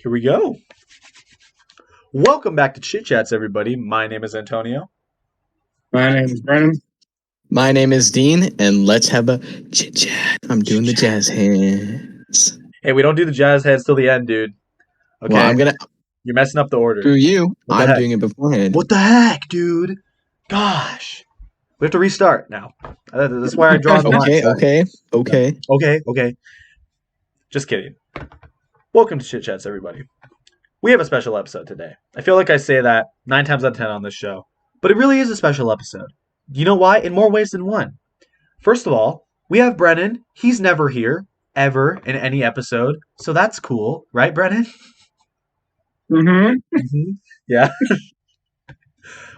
here we go. Welcome back to Chit Chats, everybody. My name is Antonio. My name is Brennen. My name is Dean, and let's have a chit chat. I'm doing the jazz hands. Hey, we don't do the jazz heads till the end, dude. Okay, Well, you're messing up the order. Screw you. What the I'm heck? doing it beforehand. What the heck, dude? Gosh, we have to restart now. That's why I draw the line. Okay. Just kidding. Welcome to Chit Chats, everybody. We have a special episode today. I feel like I say that 9 times out of 10 on this show, but it really is a special episode. You know why? In more ways than one. First of all, we have Brennen. He's never here, ever, in any episode, so that's cool. Right, Brennen? Mm-hmm. Yeah.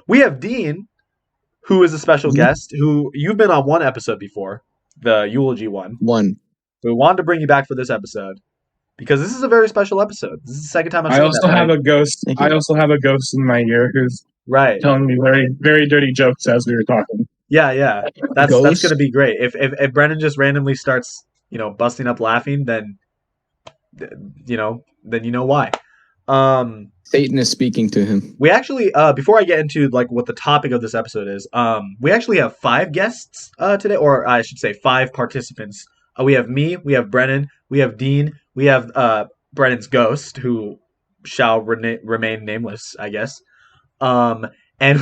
We have Dean, who is a special guest, who you've been on one episode before, the eulogy one. We wanted to bring you back for this episode because this is a very special episode. This is the second time I've seen I also have a ghost. I also have a ghost in my ear who's telling me very, very dirty jokes as we were talking. Yeah. That's gonna be great. If Brennen just randomly starts, busting up laughing, then you know why. Satan is speaking to him. We actually, before I get into what the topic of this episode is, we actually have 5 guests today, or I should say 5 participants. We have me, we have Brennen, we have Dean, we have Brennen's ghost, who shall remain nameless, I guess. And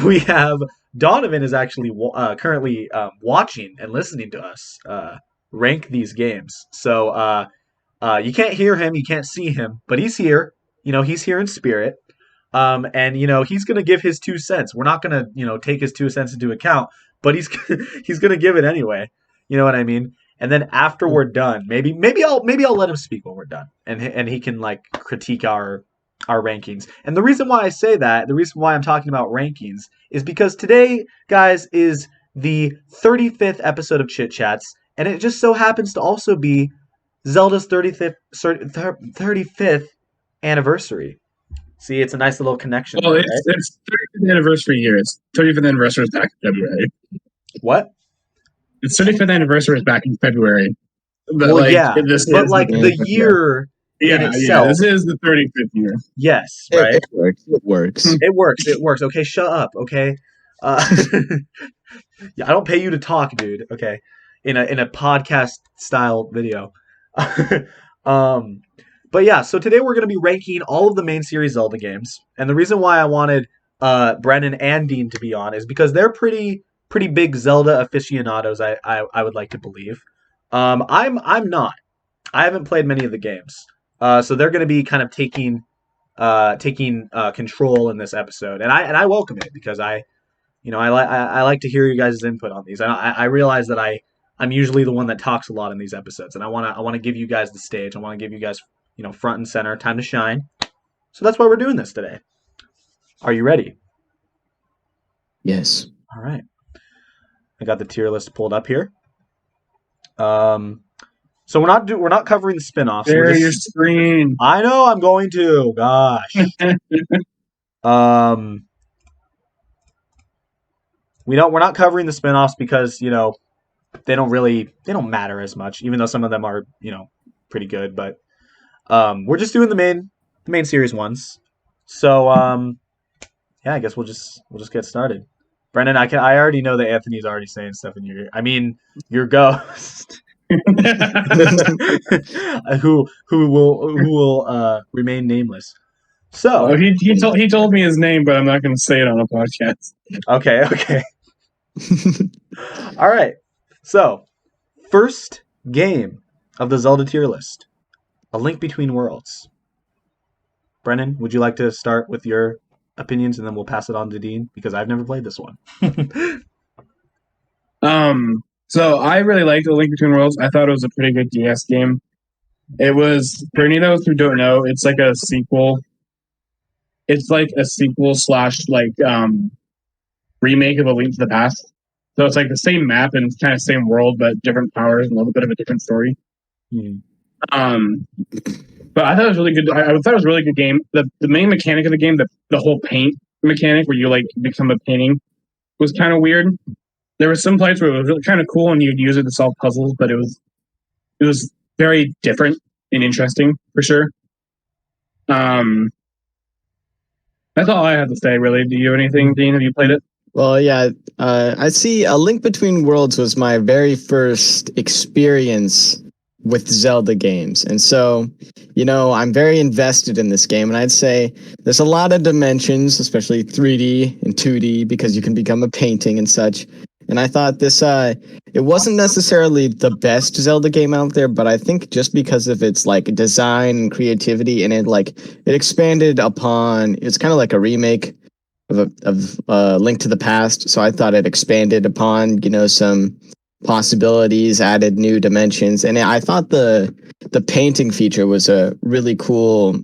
we have Donavan is actually currently watching and listening to us rank these games. So you can't hear him, you can't see him, but he's here. He's here in spirit. And he's going to give his 2 cents. We're not going to, take his 2 cents into account, but he's going to give it anyway. You know what I mean? And then after we're done, maybe I'll let him speak when we're done, and he can critique our rankings. And the reason why I say that, the reason why I'm talking about rankings, is because today, guys, is the 35th episode of Chit Chats, and it just so happens to also be Zelda's 35th anniversary. See, it's a nice little connection. Well, it's 35th anniversary year. It's 35th anniversary is back in February. What? Its 35th anniversary is back in February. But the year in itself. Yeah, this is the 35th year. Yes, right? It works. It works. Okay, shut up, okay? Yeah, I don't pay you to talk, dude, okay? In a podcast style video. But yeah, so today we're going to be ranking all of the main series Zelda games. And the reason why I wanted Brennen and Dean to be on is because they're pretty big Zelda aficionados, I would like to believe. I'm not. I haven't played many of the games. So they're going to be kind of taking control in this episode. And I welcome it because I like to hear you guys' input on these. I realize that I'm usually the one that talks a lot in these episodes, and I want to give you guys the stage. I want to give you guys front and center, time to shine. So that's why we're doing this today. Are you ready? Yes. All right. I got the tier list pulled up here. So we're not covering the spin-offs. Share your screen. I know I'm going to. Gosh. We're not covering the spin-offs because, they don't matter as much, even though some of them are, pretty good, but we're just doing the main series ones. So yeah, I guess we'll just get started. Brennen, I already know that Anthony's already saying stuff in your ear. I mean, your ghost. who will remain nameless. So he told me his name, but I'm not going to say it on a podcast. Okay. All right. So, first game of the Zelda tier list, A Link Between Worlds. Brennen, would you like to start with your opinions, and then we'll pass it on to Dean because I've never played this one. So I really liked A Link Between Worlds. I thought it was a pretty good DS game. It was, for any of those who don't know, it's like a sequel. It's like a sequel / remake of A Link to the Past. So it's like the same map and kind of same world, but different powers and a little bit of a different story. But I thought it was really good. I thought it was a really good game. The main mechanic of the game, the whole paint mechanic where you become a painting, was kind of weird. There were some parts where it was really kind of cool and you'd use it to solve puzzles, but it was very different and interesting for sure. That's all I have to say, really. Do you have anything, Dean? Have you played it? Well, yeah, I see A Link Between Worlds was my very first experience with Zelda games. And so, I'm very invested in this game. And I'd say there's a lot of dimensions, especially 3D and 2D, because you can become a painting and such. And I thought this, it wasn't necessarily the best Zelda game out there, but I think just because of its like design and creativity, and it expanded upon, it's kind of like a remake of Link to the Past. So I thought it expanded upon, some possibilities, added new dimensions, and I thought the painting feature was a really cool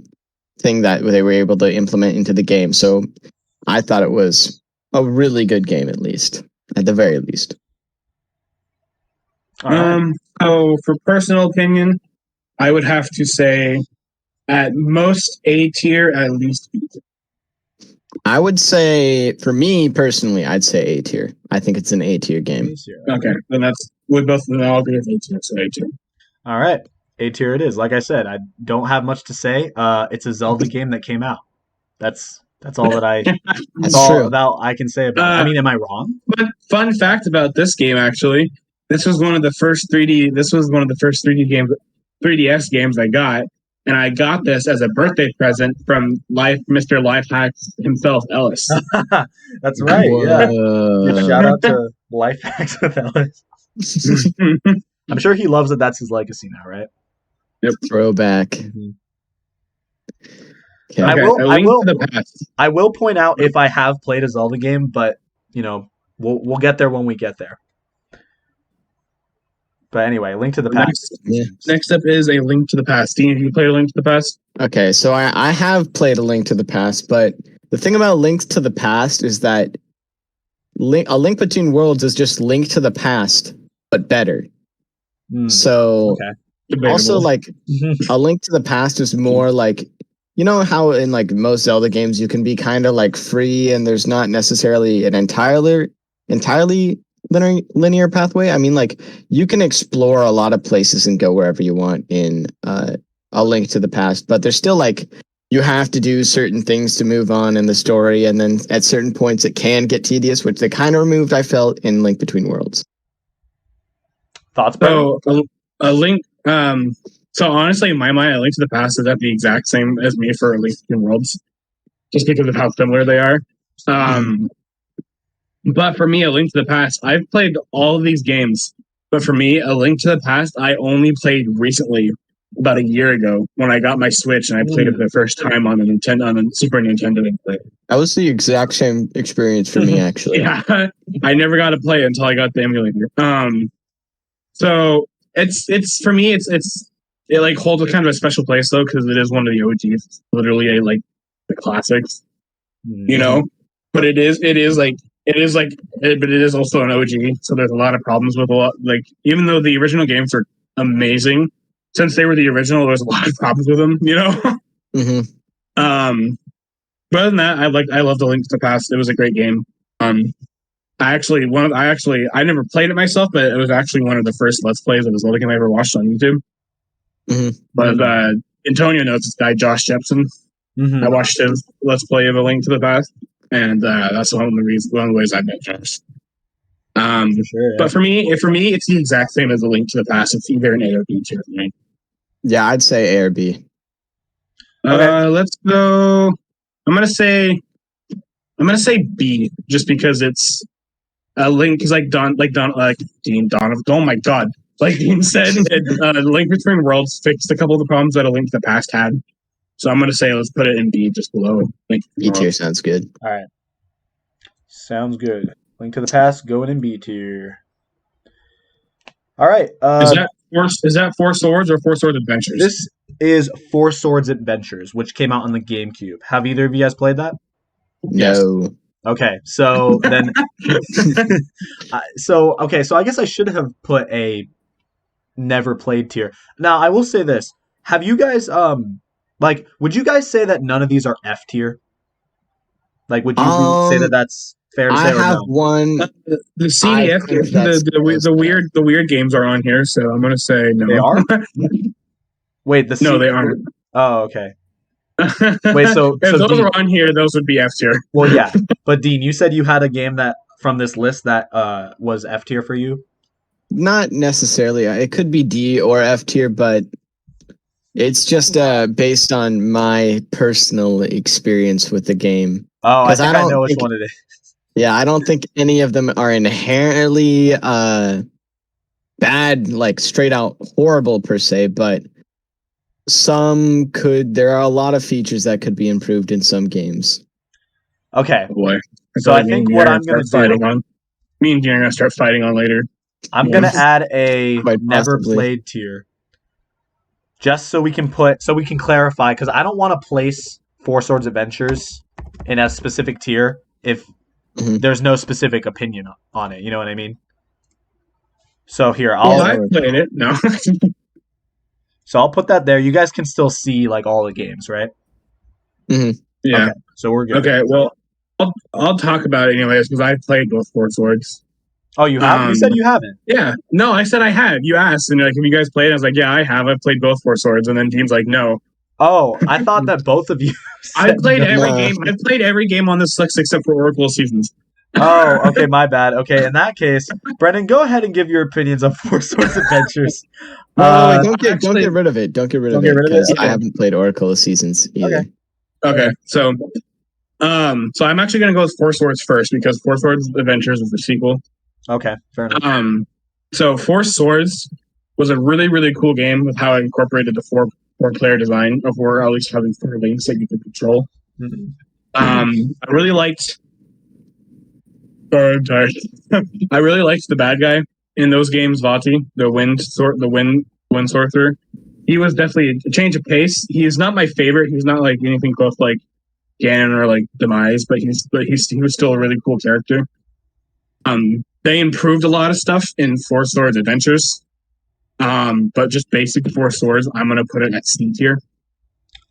thing that they were able to implement into the game. So I thought it was a really good game, at the very least. So for personal opinion, I would have to say at most A tier, at least B tier. I would say, for me personally, I'd say A tier. I think it's an A tier game. Okay, then we both all agree with A tier, so A tier. All right, A tier it is. Like I said, I don't have much to say. It's a Zelda game that came out. That's all that I. That's all about I can say about it. I mean, am I wrong? But fun fact about this game, actually, this was one of the first 3D. This was one of the first 3DS games I got. And I got this as a birthday present from Mr. Lifehacks himself, Ellis. That's right. Yeah. Shout out to Lifehacks with Ellis. I'm sure he loves that. That's his legacy now, right? Yep. Throwback. Mm-hmm. Okay. I will point out if I have played a Zelda game, but we'll get there when we get there. But anyway, Link to the Past. Next up is A Link to the Past. Dean, have you played A Link to the Past? Okay, so I have played A Link to the Past, but the thing about Link to the Past is that A Link Between Worlds is just Link to the Past, but better. So, also, A Link to the Past is more like, how in most Zelda games you can be kind of free and there's not necessarily an entirely linear pathway. I mean, you can explore a lot of places and go wherever you want in A Link to the Past, but there's still you have to do certain things to move on in the story, and then at certain points it can get tedious, which they kind of removed, I felt, in Link Between Worlds. Thoughts? So A Link. So honestly, in my mind, A Link to the Past is at the exact same as me for A Link Between Worlds, just because of how similar they are. But for me, A Link to the Past, I've played all of these games. But for me, A Link to the Past, I only played recently, about a year ago, when I got my Switch and I played it for the first time on a Super Nintendo. That was the exact same experience for me, actually. Yeah, I never got to play it until I got the emulator. So it's for me, it holds a kind of a special place though, because it is one of the OGs. It's literally the classics, But it is but it is also an OG. So there's a lot of problems with even though the original games are amazing, since they were the original, there's a lot of problems with them, Mm-hmm. But other than that, I love The Link to the Past. It was a great game. I never played it myself, but it was actually one of the first Let's Plays of a Zelda game I ever watched on YouTube. Mm-hmm. But Antonio knows this guy, Josh Jepson. Mm-hmm. I watched his Let's Play of A Link to the Past, and that's one of the ways I met Josh. For sure, yeah. But for me, it's the exact same as A Link to the Past. It's either an A or B tier for me. Yeah, I'd say A or B. Okay. Let's go. I'm gonna say B, just because it's a Link. Because Dean Donovan. Oh my God! Like Dean said, Link Between Worlds fixed a couple of the problems that A Link to the Past had. So I'm gonna say let's put it in B, just below Link. B tier sounds good. All right, sounds good. Link to the Past going in B tier. All right. Is that Four Swords or Four Swords Adventures? This is Four Swords Adventures, which came out on the GameCube. Have either of you guys played that? No. Yes. Okay, so then, so I guess I should have put a never played tier. Now I will say this: have you guys would you guys say that none of these are F tier? Would you say that that's fair to say? I have one. The CDF, the weird games are on here, so I'm gonna say no. They are. Wait, no, they aren't. Oh, okay. Wait, so if those Dean, were on here, those would be F tier. well, yeah, but Dean, you said you had a game that from this list that was F tier for you. Not necessarily. It could be D or F tier, but it's just based on my personal experience with the game. Oh, I 'Cause think I know which think- one it is. Yeah, I don't think any of them are inherently bad, like straight out horrible per se, but some could. There are a lot of features that could be improved in some games. Okay, Oh boy. so I think what I'm gonna do, me and Dean are gonna start fighting on later. I'm gonna add a Quite never possibly. played tier, just so we can clarify, because I don't want to place Four Swords Adventures in a specific tier if Mhm. there's no specific opinion on it. You know what I mean? So here, Well, I played it. No. I'll put that there. You guys can still see like all the games, right? Yeah. Okay, so we're good. Okay. Well, I'll talk about it anyways because I played both Four Swords. Oh, you have? You said you haven't. Yeah. No, I said I had. You asked, and you're like, have you guys played? I was like, yeah, I have. I've played both Four Swords, and then Dean's like, no. Oh, I thought that both of you. I played no. every game. I played every game on this list except for Oracle Seasons. Oh, okay, my bad. Okay, in that case, Brennan, go ahead and give your opinions on Four Swords Adventures. No, don't get rid of it. Don't get rid of it because Okay. I haven't played Oracle of Seasons either. Okay. So I'm actually gonna go with Four Swords first because Four Swords Adventures is the sequel. Okay, fair enough. So Four Swords was a really, really cool game with how it incorporated the four player design of where at least having four links that you could control. Mhm. I really liked. Oh, I'm tired. I really liked the bad guy in those games, Vati, the wind sorcerer. He was definitely a change of pace. He is not my favorite. He's not like anything close to like Ganon or like Demise, but he was still a really cool character. They improved a lot of stuff in Four Swords Adventures. But just basic Four Swords, I'm gonna put it at C tier.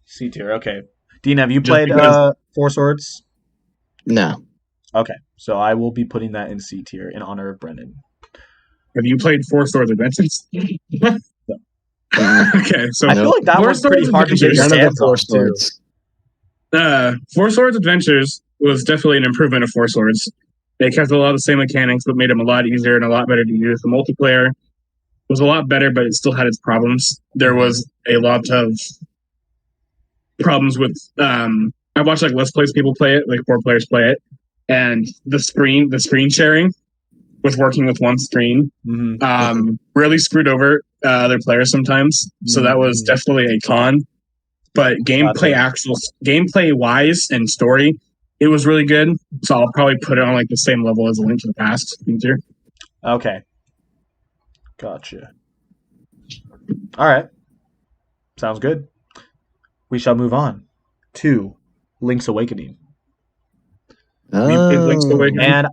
C tier, okay. Dean, have you Just played because- Four Swords? No. Okay, so I will be putting that in C tier in honor of Brennan. Have you played Four Swords Adventures? Okay, so I feel like that Four was pretty Swords hard to get your Adventures- None of the stance Four on, too. Swords. Four Swords Adventures was definitely an improvement of Four Swords. They kept a lot of the same mechanics, but made them a lot easier and a lot better to use. The multiplayer was a lot better, but it still had its problems. There was a lot of problems with. I watched like Let's Plays people play it, like 4 players play it, and the screen sharing with working with one screen really screwed over other players sometimes. So that was definitely a con. But gameplay wise and story, it was really good. So I'll probably put it on like the same level as A Link to the Past feature. Okay. Gotcha. All right. Sounds good. We shall move on to Link's Awakening. Link's Awakening. And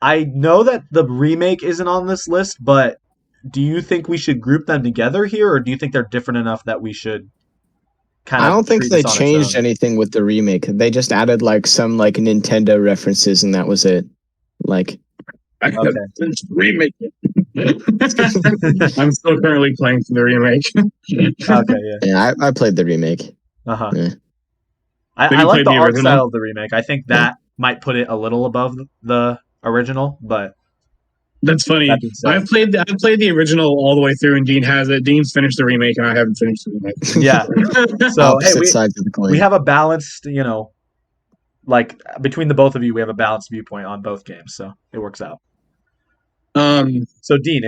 I know that the remake isn't on this list, but do you think we should group them together here, or do you think they're different enough that we should kind of I don't think treat they this on its changed own? anything with the remake. They just added like some like Nintendo references and that was it. Like Okay. Remake it. I'm still currently playing through the remake. Okay, yeah. yeah, I played the remake. Uh-huh. Yeah. I like played the the art original? style of the remake. I think that might put it a little above the original, but That's funny. that being said, I've played the original all the way through, and Dean has it. Dean's finished the remake, and I haven't finished the remake. yeah. So hey, Opposite sides of the coin. we have a balanced, like between the both of you, we have a balanced viewpoint on both games, so it works out. So Dean,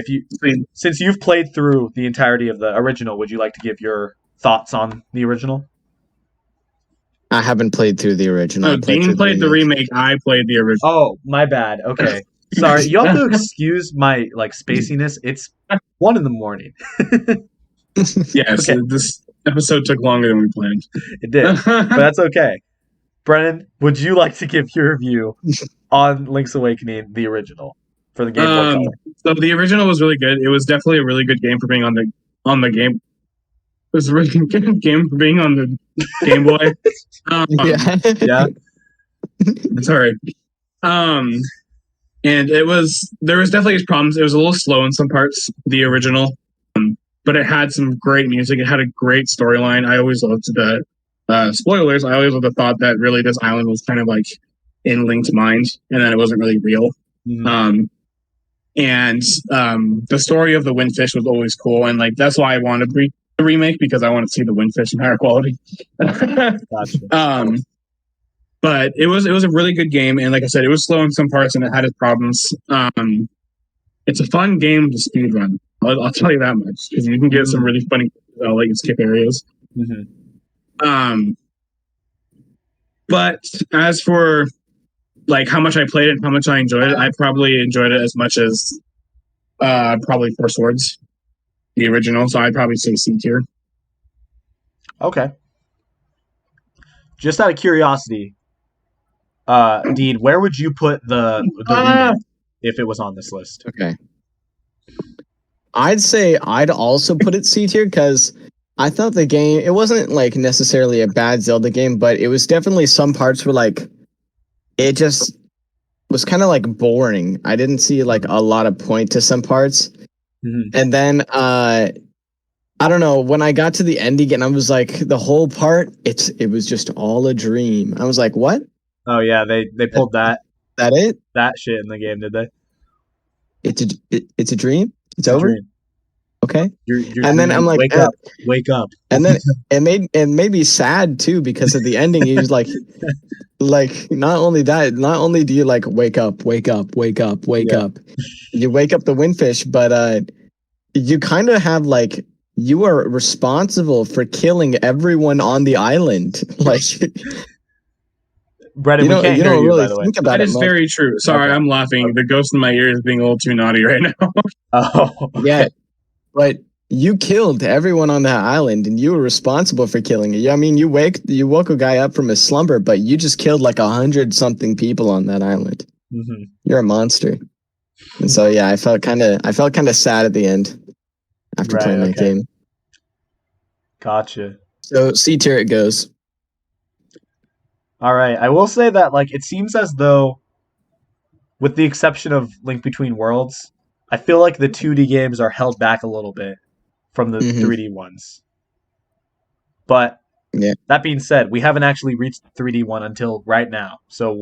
since you've played through the entirety of the original, would you like to give your thoughts on the original? I haven't played through the original. No, Dean played the remake. I played the original. Oh, my bad. Okay. Sorry. You have to excuse my spaciness. It's 1 a.m. Yes, Okay. this episode took longer than we planned. It did. But that's okay. Brennan, would you like to give your review on Link's Awakening, the original, for the Game Boy Color? So the original was really good. It was definitely a really good game for being on the game. It was a really good game for being on the Game Boy. yeah. Yeah. Sorry. And there was definitely its problems. It was a little slow in some parts, the original, but it had some great music. It had a great storyline. I always loved the spoilers, I always would have thought that really this island was kind of like in Link's mind, and that it wasn't really real. Mhm. And the story of the Windfish was always cool, and like that's why I wanted the remake, because I want to see the Windfish in higher quality. Gotcha. But it was a really good game, and like I said, it was slow in some parts and it had its problems. It's a fun game to speed run. I'll tell you that much, because you can get some really funny like skip areas. Mhm. But as for like how much I played it and how much I enjoyed it, I probably enjoyed it as much as probably Four Swords, the original. So I'd probably say C tier. Okay. Just out of curiosity, Dean, where would you put the remake if it was on this list? Okay. I'd say I'd also put it C tier because I thought the game, it wasn't like necessarily a bad Zelda game, but it was definitely some parts were like, it just was kind of like boring. I didn't see like a lot of point to some parts. Mhm. And then I don't know, when I got to the ending and I was like, the whole part, it was just all a dream. I was like, what? Oh yeah, they pulled that That it? shit in the game, did they? It's a dream? It's It's a over? dream. Okay. You're And then I'm dreaming. like, Wake up. and then it made me sad too because of the ending. He was like not only that, not only do you like wake up, Yeah. you wake up the Windfish, but you kind of have like you are responsible for killing everyone on the island. Like Brennan, we can't you hear don't you, really by the way. think about That it is much. very true. Sorry, Okay. I'm laughing. The ghost in my ear is being a little too naughty right now. Oh, Yeah, okay. but you killed everyone on that island, and you were responsible for killing it. I mean, you woke a guy up from his slumber, but you just killed like 100 something people on that island. Mhm. You're a monster. And so yeah, I felt kind of sad at the end after Right. playing that Okay. game. Gotcha. So C tier it goes. All right. I will say that like it seems as though, with the exception of Link Between Worlds, I feel like the 2D games are held back a little bit from the Hmm. 3D ones. But Yeah, that being said, we haven't actually reached the 3D one until right now, so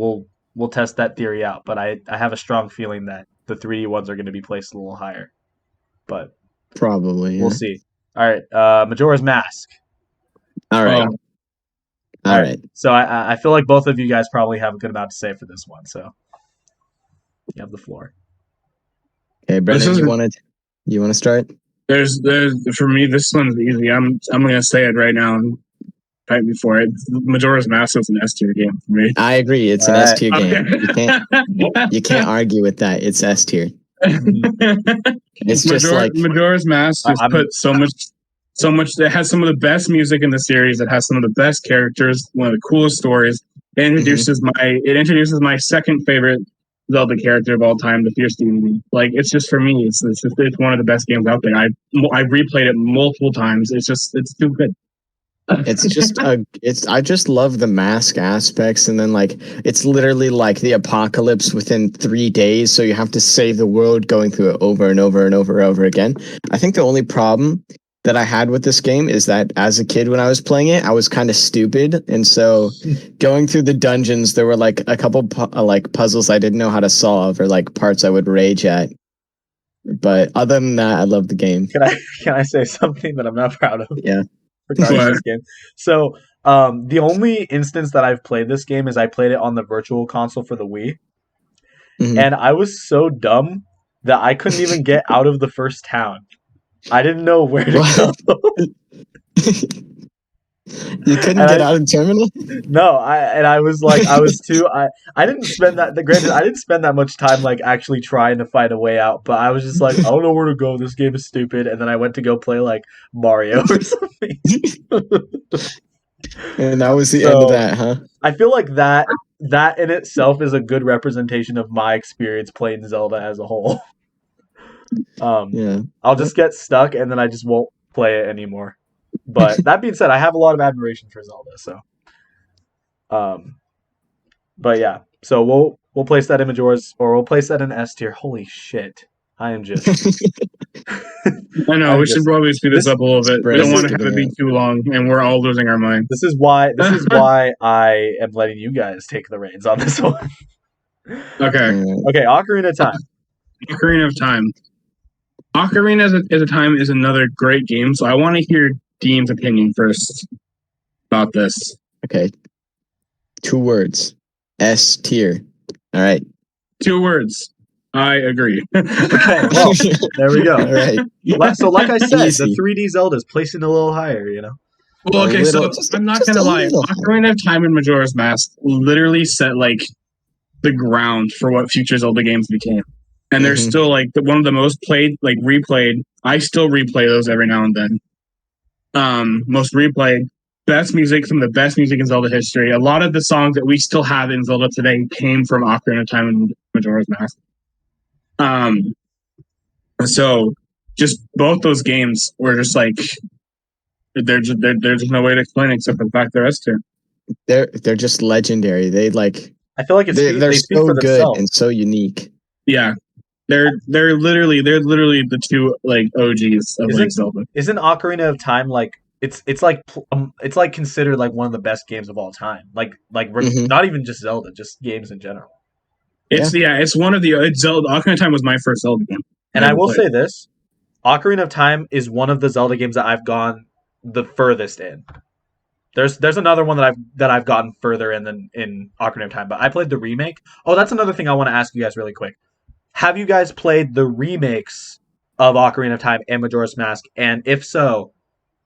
we'll test that theory out. But I have a strong feeling that the 3D ones are going to be placed a little higher. But probably. we'll Yeah. see. All right, Majora's Mask. All right. Oh, All All right, right. so I feel like both of you guys probably have a good amount to say for this one. So you have the floor. Okay, this Brennan, is you want to start? there's for me. This one's easy. I'm gonna say it right now. Right before it, Majora's Mask is an S tier game for me. I agree. It's All an S right. tier game. Okay. You can't argue with that. It's S tier. It's just like Majora's Mask just I'm put so much. It has some of the best music in the series. It has some of the best characters. One of the coolest stories. It introduces my second favorite Zelda character of all time, the Fierce Demon. Like it's just for me, it's one of the best games out there. I replayed it multiple times. It's too good. it's just I just love the mask aspects, and then like it's literally like the apocalypse within 3 days, so you have to save the world going through it over and over and over and over again. I think the only problem that I had with this game is that as a kid when I was playing it, I was kind of stupid, and so going through the dungeons, there were like a couple like puzzles I didn't know how to solve, or like parts I would rage at. But other than that, I love the game. can I say something that I'm not proud of Yeah. regarding But this game? So the only instance that I've played this game is I played it on the Virtual Console for the Wii, Mhm. and I was so dumb that I couldn't even get out of the first town. I didn't know where to What? go. You couldn't And get out of terminal? no, I was like I was too I didn't spend that granted I didn't spend that much time like actually trying to find a way out, but I was just like I don't know where to go. This game is stupid, and then I went to go play like Mario or something. And that was the end of So that, huh? I feel like that in itself is a good representation of my experience playing Zelda as a whole. Um, Yeah. I'll just get stuck and then I just won't play it anymore. But that being said, I have a lot of admiration for Zelda, so um, but yeah. So we'll place that in Majora's, or we'll place that in S tier. Holy shit. I am just. I know we should probably speed this up a little bit. We don't want to have it be too long, and we're all losing our minds. This is why I am letting you guys take the reins on this one. Okay. Okay, Ocarina of Time. Ocarina of Time. Ocarina of Time is another great game, so I want to hear Dean's opinion first about this. Okay. 2 words. S tier. All right. 2 words. I agree. Okay, well, there we go. All right. So, like I said, Easy. the 3D Zelda is placing a little higher, you know? Well, okay, little, so I'm not gonna lie. Ocarina of Time and Majora's Mask literally set like the ground for what future Zelda games became, and they're still like one of the most played, like replayed. I still replay those every now and then. Most replayed, best music, some of the best music in Zelda history. A lot of the songs that we still have in Zelda today came from Ocarina of Time and Majora's Mask. So just both those games were just like. There's just no way to explain it except for the fact they're S tier. They're just legendary. They like. I feel like they're so good themselves. and so unique. Yeah, they're literally the 2 like OGs of like Zelda. Isn't Ocarina of Time like it's like considered like one of the best games of all time? Like not even just Zelda, just games in general. It's one of the Zelda. Ocarina of Time was my first Zelda game, and I will say this: Ocarina of Time is one of the Zelda games that I've gone the furthest in. There's another one that I've gotten further in than in Ocarina of Time, but I played the remake. Oh, that's another thing I want to ask you guys really quick. Have you guys played the remakes of Ocarina of Time and Majora's Mask? And if so,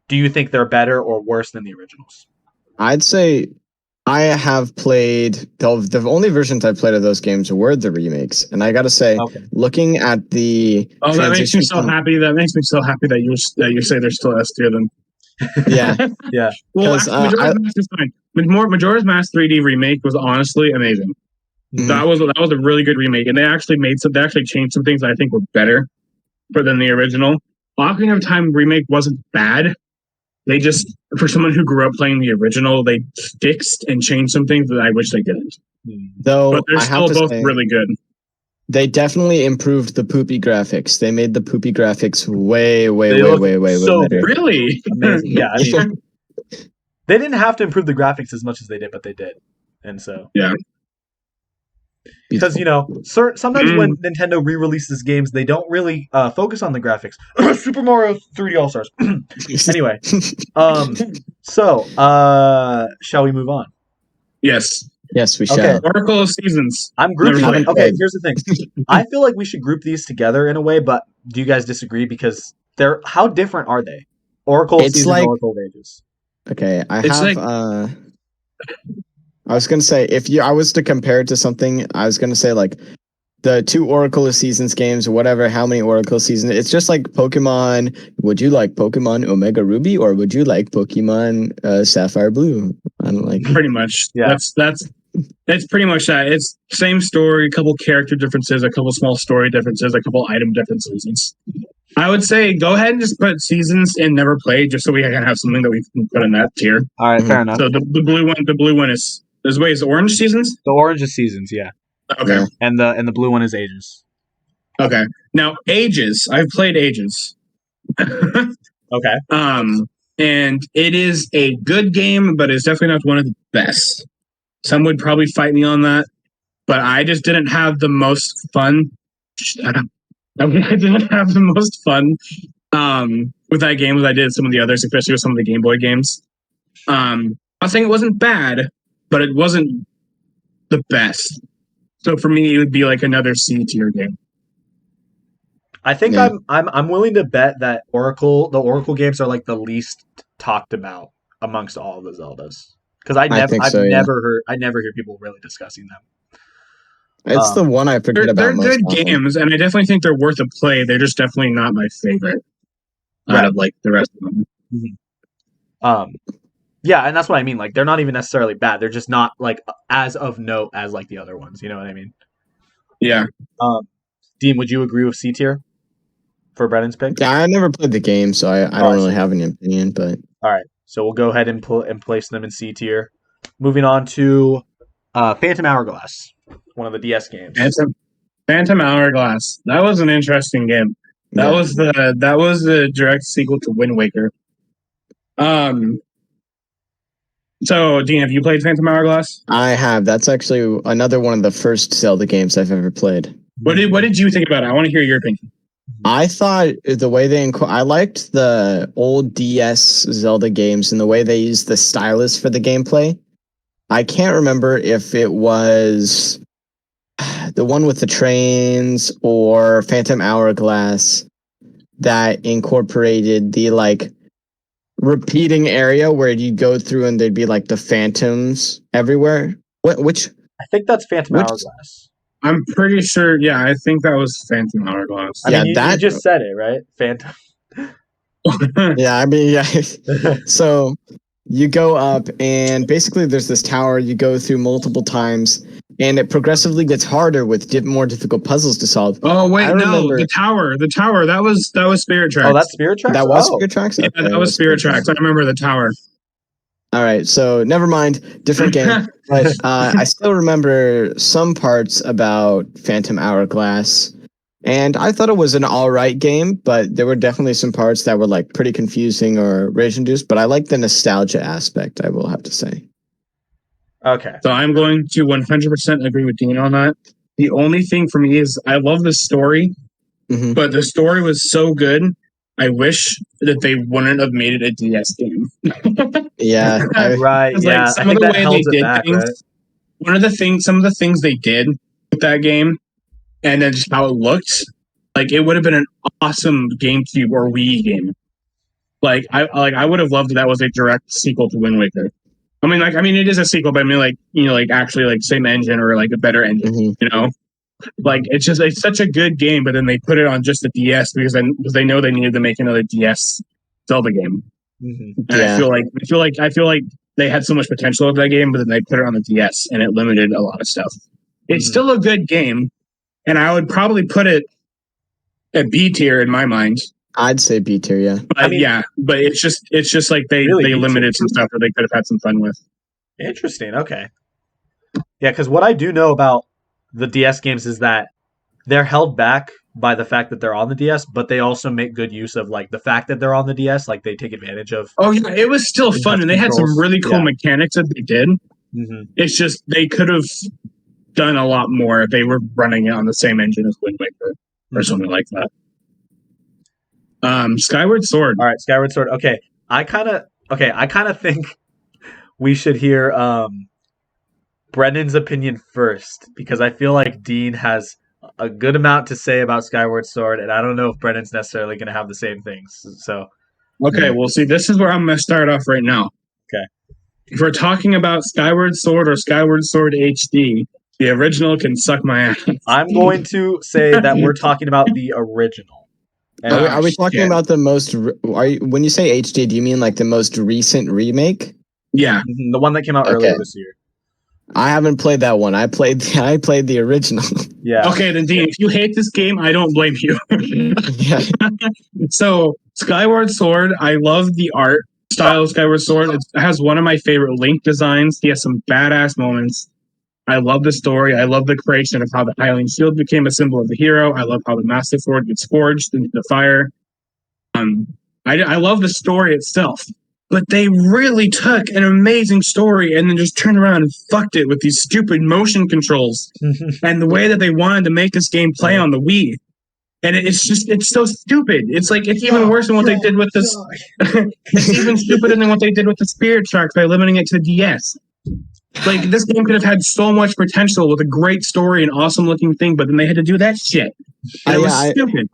do you think they're better or worse than the originals? I'd say I have played the only versions I've played of those games were the remakes, and I gotta say, looking at the that makes me so happy. That makes me so happy that you say they're still S tier then. Yeah, yeah. Well, Majora's Mask is fine. Majora's Mask 3D remake was honestly amazing. Mm-hmm. That was a really good remake, and they actually changed some things that I think were better than the original. Ocarina of Time remake wasn't bad. They just, for someone who grew up playing the original, they fixed and changed some things that I wish they didn't. Though, but they're still both really good. They definitely improved the poopy graphics. They made the poopy graphics way better. Really? Amazing. Yeah, I mean, they didn't have to improve the graphics as much as they did, but they did. And so... Yeah. Because, sometimes when Nintendo re-releases games, they don't really focus on the graphics. Super Mario 3D All-Stars. Anyway. So, shall we move on? Yes. Yes, we shall. Okay. Oracle of Seasons. I'm grouping them. Okay, here's the thing. I feel like we should group these together in a way, but do you guys disagree? Because how different are they? Oracle of Seasons, Oracle of Ages. Okay, I was gonna say I was to compare it to something, I was gonna say like the 2 Oracle of Seasons games, whatever, how many Oracle of Seasons. It's just like Pokemon. Would you like Pokemon Omega Ruby or would you like Pokemon Sapphire Blue? I don't like pretty much. Yeah, it's pretty much that. It's same story, a couple character differences, a couple small story differences, a couple item differences. I would say go ahead and just put Seasons in Never Played, just so we can have something that we can put in that tier. All right, fair enough. So the blue one is Orange Seasons? The Orange is Seasons, yeah. Okay. Yeah. And the blue one is Ages. Okay. Now Ages, I've played Ages. Okay. And it is a good game, but it's definitely not one of the best. Some would probably fight me on that, but I just didn't have the most fun. I didn't have the most fun with that game as I did some of the others, especially with some of the Game Boy games. I'm not saying it wasn't bad, but it wasn't the best. So for me, it would be like another C tier game. I think I'm willing to bet that the Oracle games are like the least talked about amongst all of the Zeldas. Because I never hear people really discussing them. It's the one I forget about. They're good games, and I definitely think they're worth a play. They're just definitely not my favorite out of like the rest of them. Mm-hmm. Yeah, and that's what I mean. Like, they're not even necessarily bad. They're just not like as of note as like the other ones. You know what I mean? Yeah. Dean, would you agree with C tier for Brennan's pick? Yeah, I never played the game, so I don't really have any opinion. But all right, so we'll go ahead and place them in C tier. Moving on to Phantom Hourglass, one of the DS games. Phantom Hourglass. That was an interesting game. That was the direct sequel to Wind Waker. So, Dean, have you played Phantom Hourglass? I have. That's actually another one of the first Zelda games I've ever played. What did you think about it? I want to hear your opinion. I thought the way I liked the old DS Zelda games and the way they used the stylus for the gameplay. I can't remember if it was the one with the trains or Phantom Hourglass that incorporated the like repeating area where you go through and there'd be like the phantoms everywhere. Which I think that's Phantom Hourglass. I'm pretty sure. Yeah, I think that was Phantom Hourglass. I mean, you just said it, right? Phantom. Yeah, I mean, yeah. So you go up, and basically there's this tower you go through multiple times, and it progressively gets harder with more difficult puzzles to solve. Oh wait, the tower. That was Spirit Tracks. Oh, that's Spirit Tracks. That was Spirit Tracks. Yeah, that was Spirit Tracks. I remember the tower. All right, so never mind, different game. But I still remember some parts about Phantom Hourglass, and I thought it was an all right game, but there were definitely some parts that were like pretty confusing or rage-induced. But I like the nostalgia aspect, I will have to say. Okay. So I'm going to 100% agree with Dean on that. The only thing for me is I love the story, but the story was so good. I wish that they wouldn't have made it a DS game. Yeah, right. Yeah, some of the way they did things. Some of the things they did with that game, and then just how it looked, like it would have been an awesome GameCube or Wii game. I would have loved that was a direct sequel to Wind Waker. I mean, it is a sequel, but I mean, actually, same engine or like a better engine. It's such a good game, but then they put it on just the DS because they know they needed to make another DS Zelda game. And I feel like they had so much potential with that game, but then they put it on the DS and it limited a lot of stuff. It's still a good game, and I would probably put it at B tier in my mind. I'd say B tier, yeah. But but it's just like they limited some stuff that they could have had some fun with. Interesting. Okay. Yeah, because what I do know about the DS games is that they're held back by the fact that they're on the DS, but they also make good use of like the fact that they're on the DS. Like they take advantage of. Oh yeah, it was still fun, and they had some really cool mechanics that they did. It's just they could have done a lot more if they were running it on the same engine as Wind Waker or something like that. Skyward Sword. All right, Skyward Sword. Okay, I kind of think we should hear Brennan's opinion first because I feel like Dean has a good amount to say about Skyward Sword, and I don't know if Brennan's necessarily going to have the same things. So, okay, well, see, this is where I'm going to start off right now. Okay, if we're talking about Skyward Sword or Skyward Sword HD, the original can suck my ass. I'm going to say that we're talking about the original. Are we talking about the most? When you say HD, do you mean like the most recent remake? Yeah, the one that came out earlier this year. I haven't played that one. I played the original. Yeah. Okay, then Dean, if you hate this game, I don't blame you. Yeah. So Skyward Sword, I love the art style of Skyward Sword. It has one of my favorite Link designs. He has some badass moments. I love the story. I love the creation of how the Hylian Shield became a symbol of the hero. I love how the Master Sword gets forged into the fire. I love the story itself. But they really took an amazing story and then just turned around and fucked it with these stupid motion controls and the way that they wanted to make this game play on the Wii. And it's so stupid. It's even worse than what they did with this. It's even stupider than what they did with the Spirit Tracks by limiting it to the DS. Like, this game could have had so much potential with a great story and awesome looking thing, but then they had to do that shit. And it was stupid.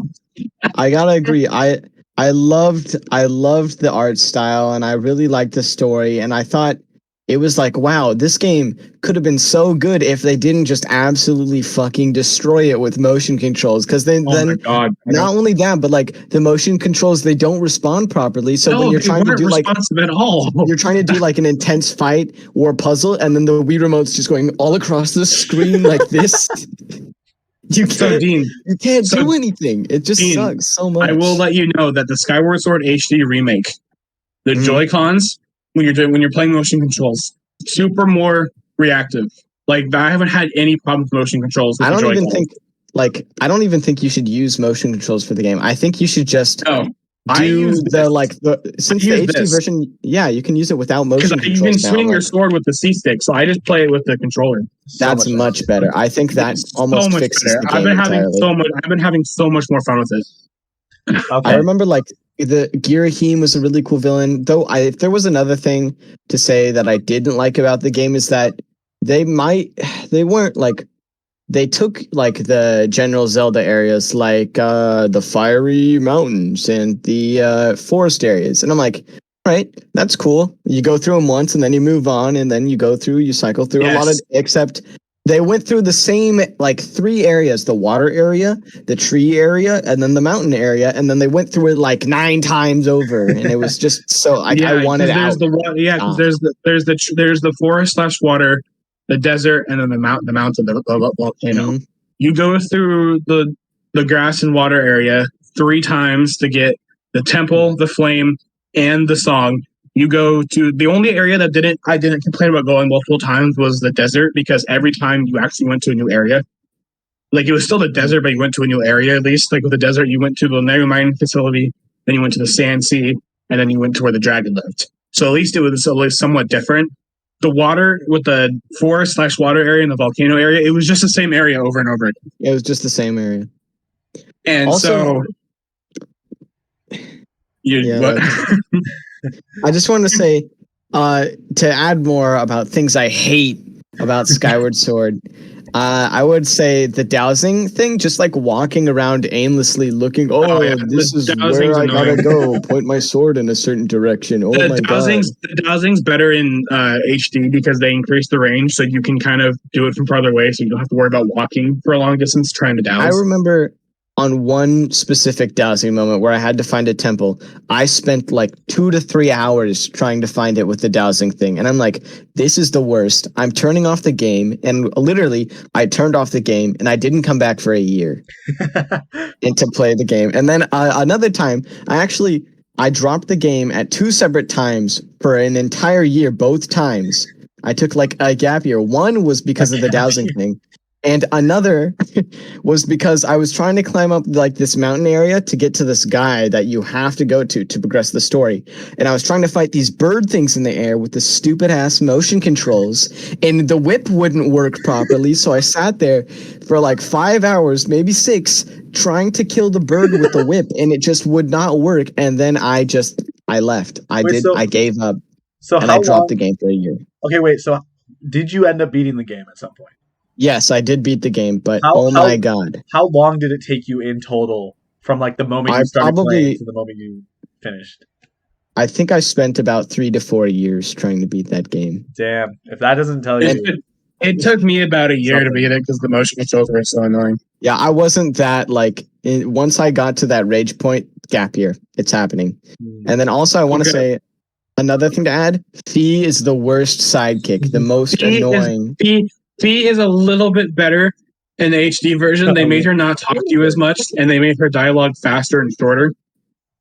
I gotta agree. I loved the art style and I really liked the story, and I thought it was like, wow, this game could have been so good if they didn't just absolutely fucking destroy it with motion controls. Because then not only that, but like the motion controls, they don't respond properly. So when you're trying to do at all. You're trying to do like an intense fight or puzzle, and then the Wii remote's just going all across the screen like this. You can't do anything. It just sucks so much. I will let you know that the Skyward Sword HD remake, the Joy-Cons, when you're playing motion controls, super more reactive. Like, I haven't had any problem with motion controls. I don't even think like I don't even think you should use motion controls for the game. I think you should just I use since the HD this version, yeah, you can use it without because motion you controls can now. swing your sword with the C stick, so I just play it with the controller. That's much better. I think that almost fixes the game entirely. I've been having so much more fun with it. I remember like the Girahim was a really cool villain. Though if there was another thing to say that I didn't like about the game is that they weren't like they took like the general Zelda areas like the fiery mountains and the forest areas, and I'm like, all right, that's cool. You go through them once and then you move on, and then you cycle through a lot of, except they went through the same like 3 areas: the water area, the tree area, and then the mountain area, and then they went through it like 9 times over, and it was just so I wanted out. There's the forest/water, the desert, and then the mountain, the volcano. Mm-hmm. You go through the grass and water area 3 times to get the temple, the flame, and the song. You go to the only area that I didn't complain about going multiple times was the desert, because every time you actually went to a new area, like it was still the desert, but you went to a new area at least. Like with the desert, you went to the Nega mining facility, then you went to the Sand Sea, and then you went to where the dragon lived. So at least it was somewhat different. The water with the forest/water area and the volcano area, it was just the same area over and over again. It was just the same area. And also, I just want to say, to add more about things I hate about Skyward Sword, I would say the dowsing thing, just like walking around aimlessly looking, this is where I gotta go, point my sword in a certain direction. Oh my god. The dowsing's better in HD because they increase the range, so you can kind of do it from farther away, so you don't have to worry about walking for a long distance trying to douse. I remember on one specific dowsing moment where I had to find a temple, I spent like 2 to 3 hours trying to find it with the dowsing thing. And I'm like, this is the worst. I'm turning off the game. And literally, I turned off the game and I didn't come back for a year and to play the game. And then another time, I dropped the game at 2 separate times for an entire year, both times. I took like a gap year. One was because of the dowsing thing. And another was because I was trying to climb up like this mountain area to get to this guy that you have to go to progress the story. And I was trying to fight these bird things in the air with the stupid ass motion controls, and the whip wouldn't work properly. So I sat there for like 5 hours, maybe 6, trying to kill the bird with the whip, and it just would not work. And then I left. I gave up. And I dropped the game for a year. Okay, wait. So did you end up beating the game at some point? Yes, I did beat the game, but my god. How long did it take you in total from like the moment you started playing to the moment you finished? I think I spent about 3 to 4 years trying to beat that game. Damn, if that doesn't tell you. It took me about a year to beat it because the motion controls were so annoying. Yeah, I wasn't that like, once I got to that rage point, gap year, it's happening. And then also I want to say, another thing to add, Fee is the worst sidekick, the most annoying. Fee is a little bit better in the HD version. They made her not talk to you as much, and they made her dialogue faster and shorter.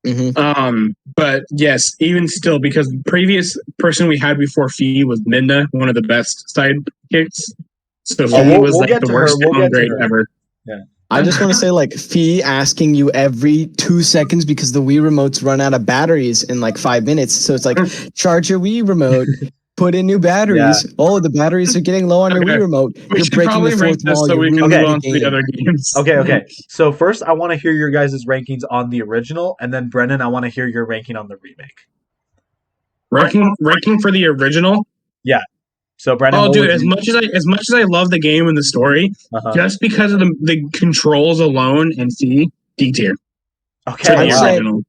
Mm-hmm. But yes, even still, because the previous person we had before Fee was Midna, one of the best sidekicks. So Fee was like the worst downgrade ever. Yeah. I just want to say, like, Fee asking you every 2 seconds because the Wii remotes run out of batteries in like 5 minutes. So it's like, charge your Wii remote. Put in new batteries. Yeah. Oh, the batteries are getting low on your Wii remote. You're breaking the fourth wall. So we can move on to the other games. Okay. So first, I want to hear your guys' rankings on the original, and then Brennen, I want to hear your ranking on the remake. Ranking for the original? Yeah. So Brennen. Oh, dude, as much as I love the game and the story, just because of the controls alone and D tier. Okay. Wow.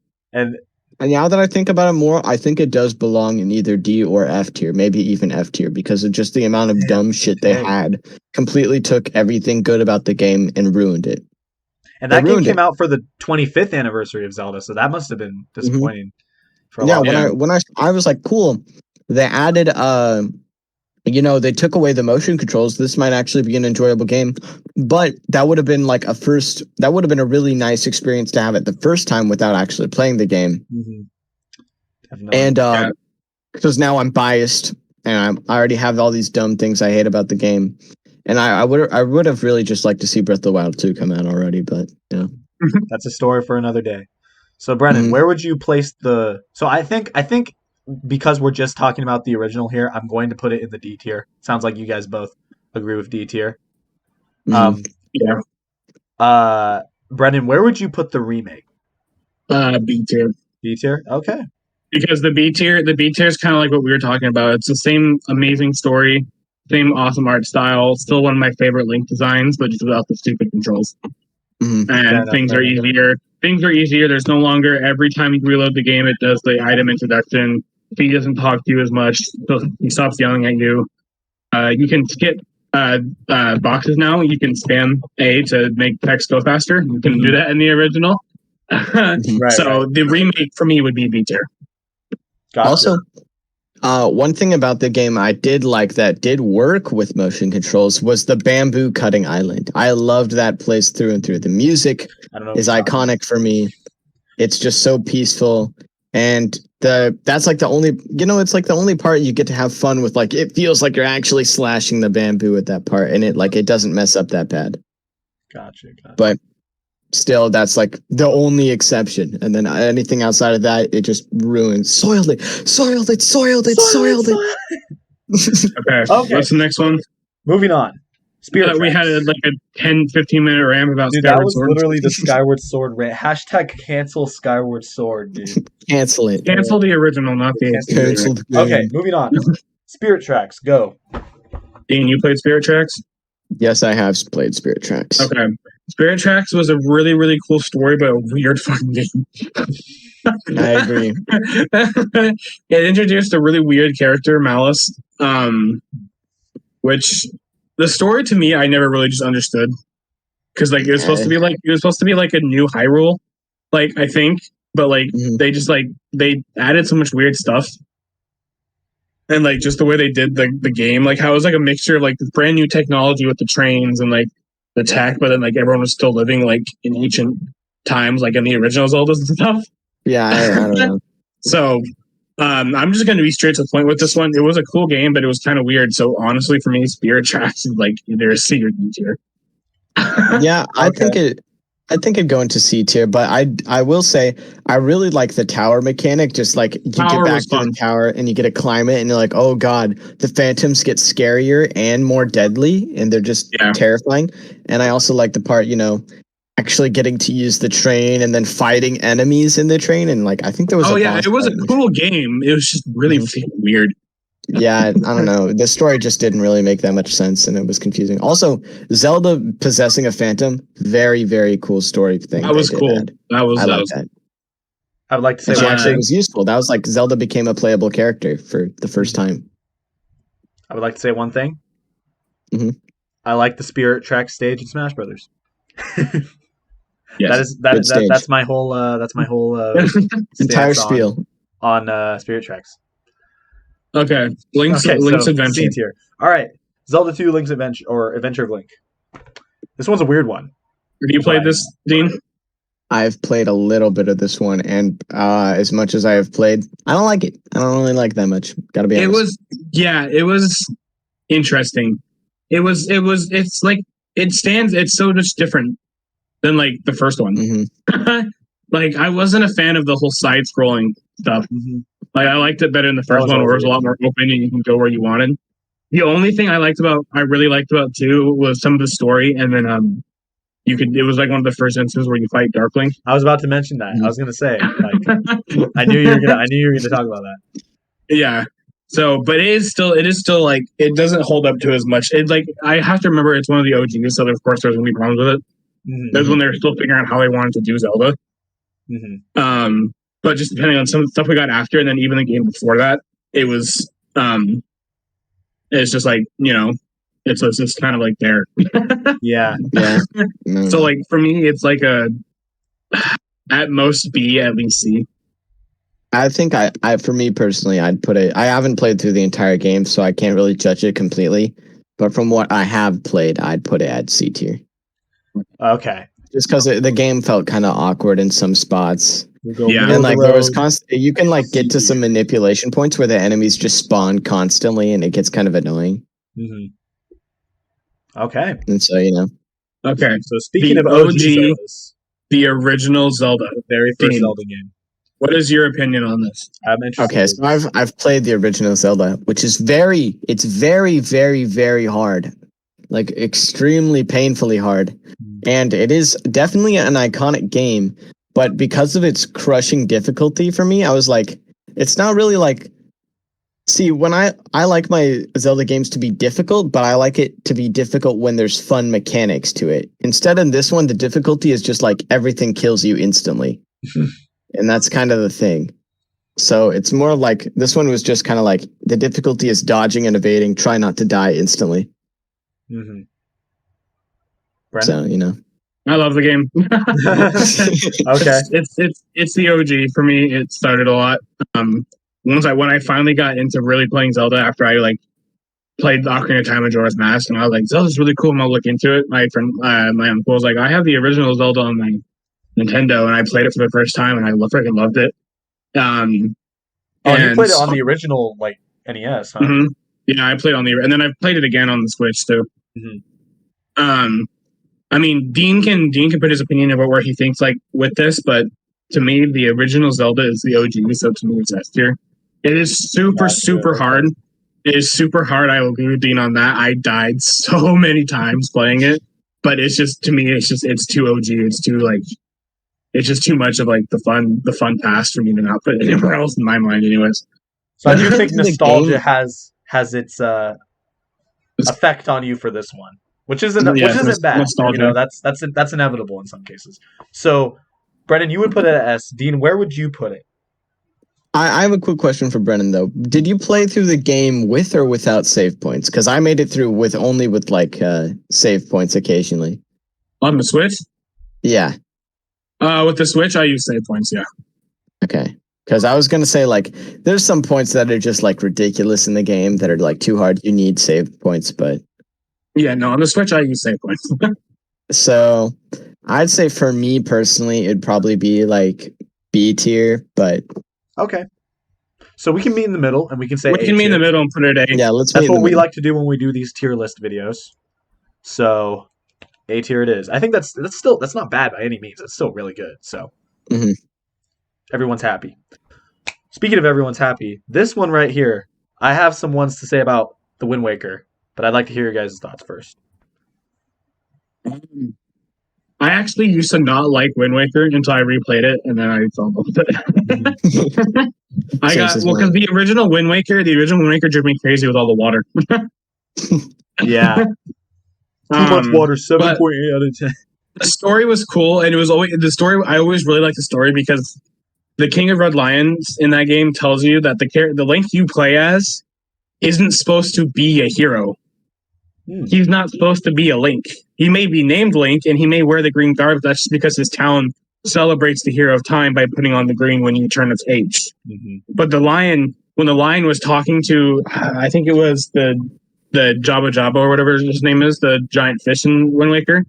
And now that I think about it more, I think it does belong in either D or F tier, maybe even F tier, because of just the amount of dumb shit they had. Completely took everything good about the game and ruined it. And that game came out for the 25th anniversary of Zelda, so that must have been disappointing. For a while. When I was like, cool, they added they took away the motion controls. This might actually be an enjoyable game, but that would have been like that would have been a really nice experience to have it the first time without actually playing the game. Mm-hmm. And because now I'm biased and I already have all these dumb things I hate about the game. And I would have really just liked to see Breath of the Wild 2 come out already, but yeah. That's a story for another day. So Brennen, where would you place the? So I think because we're just talking about the original here, I'm going to put it in the D tier. Sounds like you guys both agree with D tier. Yeah. Brendan, where would you put the remake? B tier. B tier? Okay. Because the B tier is kind of like what we were talking about. It's the same amazing story, same awesome art style. Still one of my favorite Link designs, but just without the stupid controls. And things are easier. Things are easier. There's no longer every time you reload the game, it does the item introduction. He doesn't talk to you as much. So he stops yelling at you. You can skip boxes now. You can spam A to make text go faster. You can do that in the original. The remake for me would be B tier. Gotcha. Also, one thing about the game I did like that did work with motion controls was the bamboo cutting island. I loved that place through and through. The music is iconic for me. It's just so peaceful. And that's like the only, it's like the only part you get to have fun with. Like, it feels like you're actually slashing the bamboo at that part, and it doesn't mess up that bad. Gotcha. But still, that's like the only exception. And then anything outside of that, it just ruins. Soiled it. Okay. What's the next one? Moving on. Spirit we had like a 10-15 minute rant about dude, Skyward that was Sword. literally the Skyward Sword rant. Hashtag cancel Skyward Sword, dude. Cancel it. Cancel the original, not the cancel the game. Okay, moving on. Spirit Tracks, go. Dean, you played Spirit Tracks? Yes, I have played Spirit Tracks. Okay. Spirit Tracks was a really, really cool story, but a weird fucking game. I agree. It introduced a really weird character, Malice, which the story to me I never really just understood, because like it was supposed to be like a new Hyrule, like I think, but like they just like they added so much weird stuff, and like just the way they did the game, like how it was like a mixture of like brand new technology with the trains and like the tech, but then like everyone was still living like in ancient times, like in the original Zeldas and stuff. Yeah, I don't know. So I'm just going to be straight to the point with this one. It was a cool game, but it was kind of weird. So honestly, for me, Spirit Tracks is like either a C or D tier. Yeah, I think it'd go into C tier, but I will say I really like the tower mechanic. Just like you get back to the tower and you get to climb it, and you're like, oh god, the phantoms get scarier and more deadly, and they're just terrifying. And I also like the part, actually getting to use the train and then fighting enemies in the train, and like I think there was it was a cool game. It was just really weird. Yeah, I don't know. The story just didn't really make that much sense, and it was confusing. Also, Zelda possessing a phantom, very, very cool story thing. That was cool. I like that. I would like to say one thing. It was useful. That was like Zelda became a playable character for the first time. I would like to say one thing. I like the Spirit Track stage in Smash Brothers. Yes. That's my whole entire spiel on Spirit Tracks. Okay, Link's Adventure. C tier. All right, Zelda 2: Link's Adventure or Adventure of Link. This one's a weird one. Have you played this, Dean? I've played a little bit of this one, and as much as I have played, I don't like it. I don't really like that much. Gotta be honest. It was interesting. It's like it's so much different than like the first one. Like I wasn't a fan of the whole side scrolling stuff. Like I liked it better in the first one, where it was a lot more open and you can go where you wanted. The only thing I really liked about 2 was some of the story, and then it was like one of the first instances where you fight Darkling. I was about to mention that. I was gonna say, like, I knew you were gonna talk about that. Yeah. So, but it is still like it doesn't hold up to as much. It like I have to remember it's one of the OGs, so of course there's gonna be problems with it. That's when they were still figuring out how they wanted to do Zelda. But just depending on some stuff we got after, and then even the game before that, it was it's just like it's just kind of like there. Yeah. So like for me, it's like a at most B, at least C. I think I for me personally, I'd put it. I haven't played through the entire game, so I can't really judge it completely. But from what I have played, I'd put it at C tier. Okay. Just because the game felt kind of awkward in some spots. And like there was you can like get to some manipulation points where the enemies just spawn constantly, and it gets kind of annoying. Okay. And so Okay. So speaking The of OG OG, Zeldas, the original Zelda. the very first Dean, Zelda game, what is your opinion on this? I'm interested. Okay, so I've played the original Zelda, which is very, very, very hard, like extremely painfully hard, and it is definitely an iconic game. But because of its crushing difficulty for me, I was like, it's not really like. See, when I like my Zelda games to be difficult, but I like it to be difficult when there's fun mechanics to it. Instead of this one, the difficulty is just like everything kills you instantly, and that's kind of the thing. So it's more like this one was just kind of like the difficulty is dodging and evading, try not to die instantly. Mm-hmm. So I love the game. Okay. It's the OG for me. It started a lot. When I finally got into really playing Zelda after I like played the Ocarina of Time Majora's Mask, and I was like, Zelda's really cool. I'm gonna look into it. My friend, my uncle was like, I have the original Zelda on my Nintendo, and I played it for the first time, and I freaking loved it. Oh, and you played it on the original like NES, huh? Mm-hmm. Yeah, I played on and then I played it again on the Switch too. Mm-hmm. I mean, Dean can put his opinion about where he thinks like with this, but to me, the original Zelda is the OG, so to me, it's S tier. It is super hard. It is super hard. I will agree with Dean on that. I died so many times playing it, but it's just to me, it's too OG. It's too like, it's just too much of like the fun past for me to not put it anywhere else in my mind, anyways. So I do think nostalgia has its effect on you for this one, which isn't bad. Nostalgia. That's inevitable in some cases. So, Brennan, you would put it at S. Dean, where would you put it? I have a quick question for Brennan though. Did you play through the game with or without save points? Because I made it through with only with like save points occasionally. On the Switch? Yeah. With the Switch, I use save points. Yeah. Okay. Because I was gonna say like there's some points that are just like ridiculous in the game that are like too hard. You need save points, but yeah, no, on the Switch I use save points. So I'd say for me personally, it'd probably be like B tier, but okay. So we can meet in the middle, and we can say we can meet in the middle and put it A. Yeah, let's. That's what we like to do when we do these tier list videos. So A tier it is. I think that's not bad by any means. It's still really good. So everyone's happy. Speaking of everyone's happy, this one right here, I have some ones to say about the Wind Waker, but I'd like to hear your guys' thoughts first. I actually used to not like Wind Waker until I replayed it, and then I fell in love with it. Because the original Wind Waker drove me crazy with all the water. Yeah. Too much water, 7.8 out of 10. The story was cool, and it was always the story. I always really liked the story because the King of Red Lions in that game tells you that the Link you play as isn't supposed to be a hero. He's not supposed to be a Link. He may be named Link, and he may wear the green garb. That's just because his town celebrates the hero of time by putting on the green when you turn its age. But when the lion was talking to, I think it was the Jabba Jabba or whatever his name is, the giant fish in Wind Waker,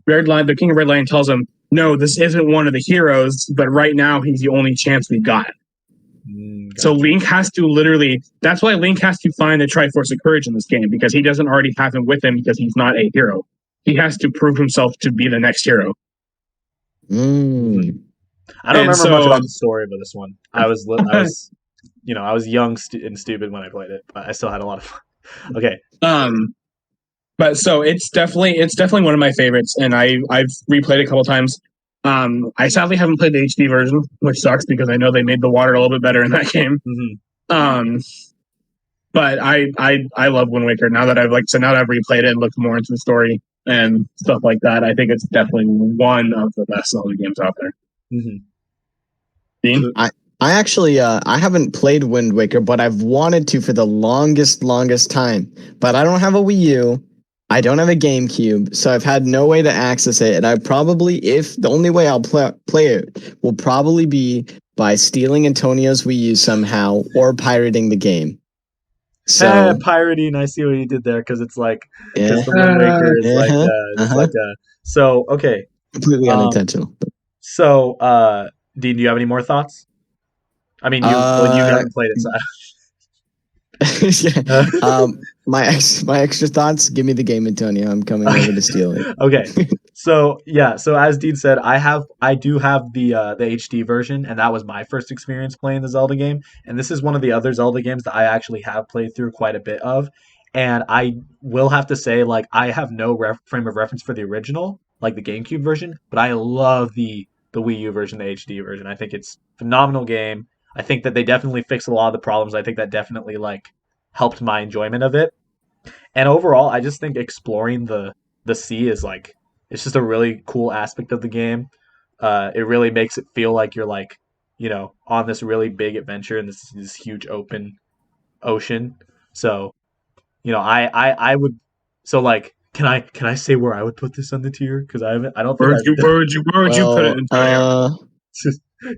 the King of Red Lion tells him, no, this isn't one of the heroes, but right now he's the only chance we've got. So Link has to that's why Link has to find the Triforce of Courage in this game, because he doesn't already have him with him because he's not a hero. He has to prove himself to be the next hero. I don't remember much about the story of this one. I was young and stupid when I played it, but I still had a lot of fun. Okay. But so it's definitely one of my favorites, and I've replayed it a couple times. I sadly haven't played the HD version, which sucks because I know they made the water a little bit better in that game. But I love Wind Waker now that I've replayed it and looked more into the story and stuff like that. I think it's definitely one of the best Zelda games out there. Dean? I actually I haven't played Wind Waker, but I've wanted to for the longest time. But I don't have a Wii U. I don't have a GameCube, so I've had no way to access it. And I probably, if the only way I'll play it will probably be by stealing Antonio's Wii U somehow or pirating the game. So pirating, I see what you did there, because it's like because the Wind Waker is so okay, completely unintentional. So, Dean, do you have any more thoughts? I mean, you haven't played it, so. Yeah. My extra thoughts. Give me the game, Antonio. I'm coming over to steal it. Okay. So yeah, so as Dean said, I do have the HD version, and that was my first experience playing the Zelda game. And this is one of the other Zelda games that I actually have played through quite a bit of. And I will have to say, like, I have no frame of reference for the original, like the GameCube version, but I love the Wii U version, the HD version. I think it's a phenomenal game. I think that they definitely fixed a lot of the problems. I think that definitely like helped my enjoyment of it. And overall, I just think exploring the sea is like it's just a really cool aspect of the game. It really makes it feel like you're like on this really big adventure in this huge open ocean. So I would so like can I say where I would put this on the tier? Because I don't think Where would you put it in?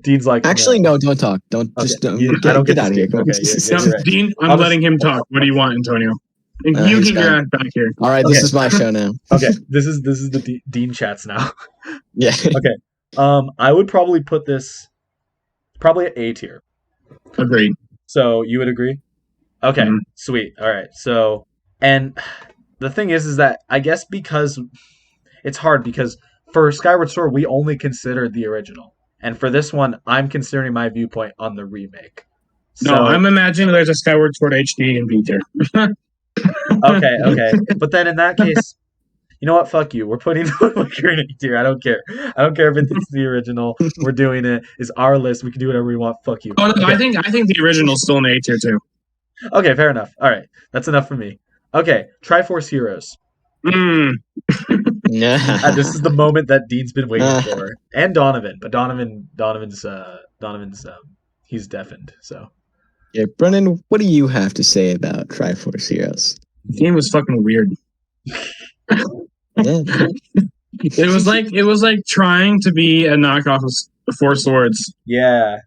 Dean's like actually no, don't talk. Don't okay. just don't I don't get get out of here. Okay, you're right. Dean, I'm I'll letting him talk. What do you want, Antonio? You he's keep your gone. ass back here. All right, this is my show now. Okay, this is the Dean chats now. Yeah. Okay. I would probably put this probably at A tier. Agreed. So you would agree? Okay, sweet. All right. So, and the thing is that I guess because it's hard because for Skyward Sword we only considered the original, and for this one I'm considering my viewpoint on the remake. No, I'm imagining there's a Skyward Sword HD and B tier. Okay. But then in that case, you know what? Fuck you. We're putting Ocarina in tier. I don't care. I don't care if it's the original. We're doing it. It's our list. We can do whatever we want. Fuck you. Oh, no, Okay. I think the original's still an A tier too. Okay, fair enough. All right. That's enough for me. Okay, Triforce Heroes. Yeah. This is the moment that Dean's been waiting for. And Donavan. But Donovan's he's deafened, so. Yeah, Brennen, what do you have to say about Triforce Heroes? The game was fucking weird. Yeah. It was like trying to be a knockoff of Four Swords. Yeah.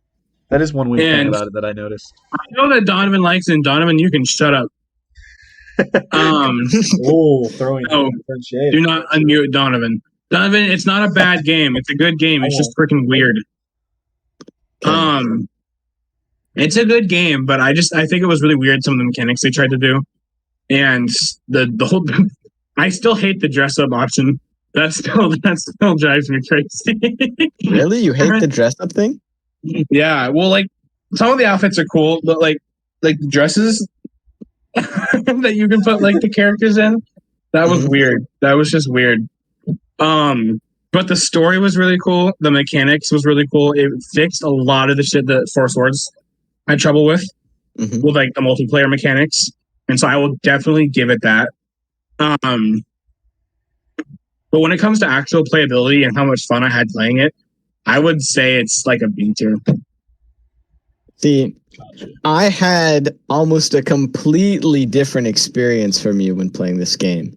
That is one weird thing about it that I noticed. I know that Donovan likes it, and Donovan, you can shut up. Throwing shade. Do not unmute Donovan. Donovan, it's not a bad game. It's a good game. It's just freaking weird. It's a good game, but I think it was really weird some of the mechanics they tried to do, and the whole. I still hate the dress up option. That still drives me crazy. Really, you hate the dress up thing? Yeah, well, like some of the outfits are cool, but like the dresses that you can put like the characters in, that was weird. That was just weird. But the story was really cool. The mechanics was really cool. It fixed a lot of the shit that Four Swords had trouble with like the multiplayer mechanics, and so I will definitely give it that. But when it comes to actual playability and how much fun I had playing it, I would say it's like a B tier. See, I had almost a completely different experience from you when playing this game.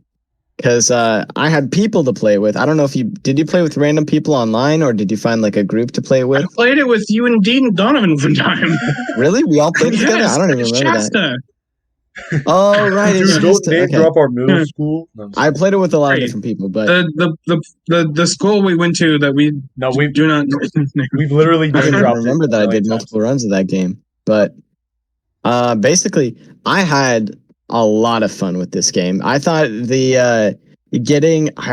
Because I had people to play with. I don't know if did you play with random people online, or did you find like a group to play with? I played it with you and Deen and Donavan one time. Really? We all played together? I don't even remember that. Oh, right. Don't name drop our middle school. No, I played it with a lot of different people, but the school we went to that we do not. We've literally. I didn't remember that I did multiple runs of that game, but basically, I had a lot of fun with this game. I thought I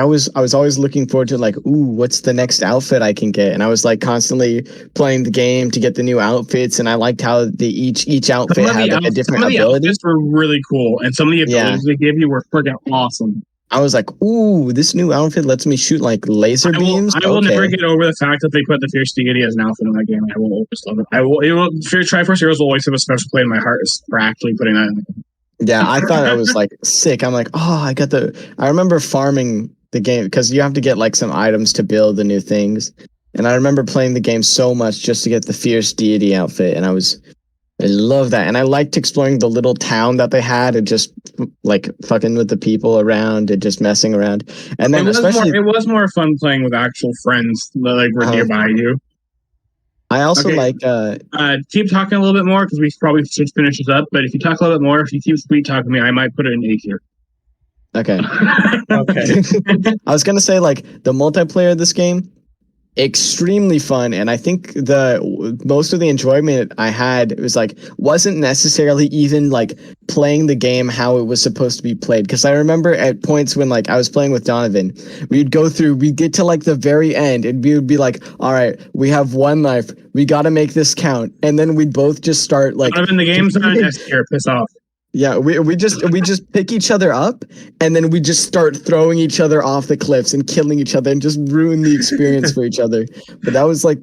was always looking forward to like, ooh, what's the next outfit I can get? And I was like constantly playing the game to get the new outfits, and I liked how each outfit had like a different ability. Some of the outfits were really cool, and some of the abilities they gave you were freaking awesome. I was like, ooh, this new outfit lets me shoot like laser beams. I will never get over the fact that they put the Fierce Deity as an outfit in that game. I will always love it. Triforce Heroes will always have a special place in my heart for actually putting that in the game. Yeah, I thought it was like sick. I'm like, I remember farming the game because you have to get like some items to build the new things. And I remember playing the game so much just to get the Fierce Deity outfit. And I love that. And I liked exploring the little town that they had and just like fucking with the people around and just messing around. And then it was more fun playing with actual friends that like were nearby you. I also keep talking a little bit more because we probably should finish this up. But if you talk a little bit more, if you keep sweet talking me, I might put it in A tier. Okay. Okay. I was gonna say like the multiplayer of this game extremely fun, and I think the most of the enjoyment I had was like wasn't necessarily even like playing the game how it was supposed to be played, because I remember at points when like I was playing with Donavan, we'd get to like the very end and we would be like, all right, we have one life, we got to make this count, and then we'd both just start like Donovan, the game's not an S tier. Piss off. yeah, we just pick each other up, and then we just start throwing each other off the cliffs and killing each other and just ruin the experience for each other. But that was like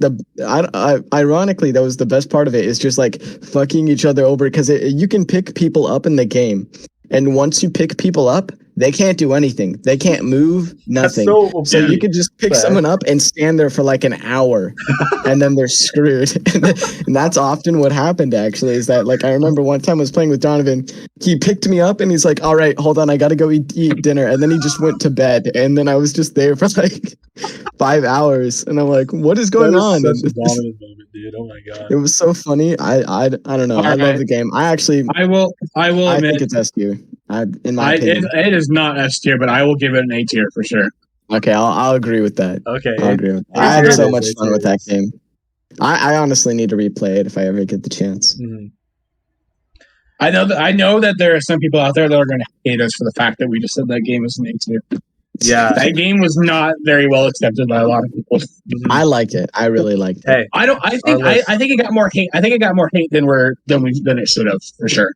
ironically, that was the best part of it, is just like fucking each other over, because you can pick people up in the game, and once you pick people up, they can't do anything. They can't move, nothing. So you can just pick someone up and stand there for like an hour, and then they're screwed. And that's often what happened, actually, is that like I remember one time I was playing with Donovan. He picked me up and he's like, all right, hold on, I got to go eat dinner. And then he just went to bed. And then I was just there for like 5 hours. And I'm like, what is going on? Such a Donovan moment, dude. Oh my God. It was so funny. I don't know. I love the game. I will admit, think it's S tier. In my opinion. It is not S tier, but I will give it an A tier for sure. Okay, I'll agree with that. Okay. I'll agree with that. I had so much fun with that game. I honestly need to replay it if I ever get the chance. Mm-hmm. I know that there are some people out there that are going to hate us for the fact that we just said that game is an A tier. Yeah, that game was not very well accepted by a lot of people. Mm-hmm. I liked it. I really liked it. Hey, I think it got more hate. I think it got more hate than it should have, for sure.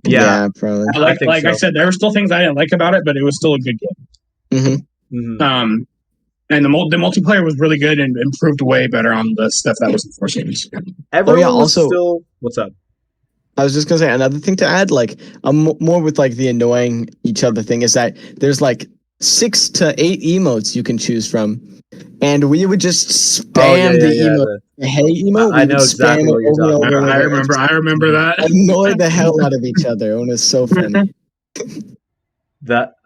Yeah, probably. I said, there were still things I didn't like about it, but it was still a good game. Mm-hmm. Mm-hmm. And the multiplayer was really good and improved way better on the stuff that was in Force games. What's up? I was just gonna say another thing to add, like more with like the annoying each other thing, is that there's like 6 to 8 emotes you can choose from, and we would just spam the emote. The hey emote. I know exactly what you're talking about. I remember that. Annoyed the hell out of each other, and it's so funny.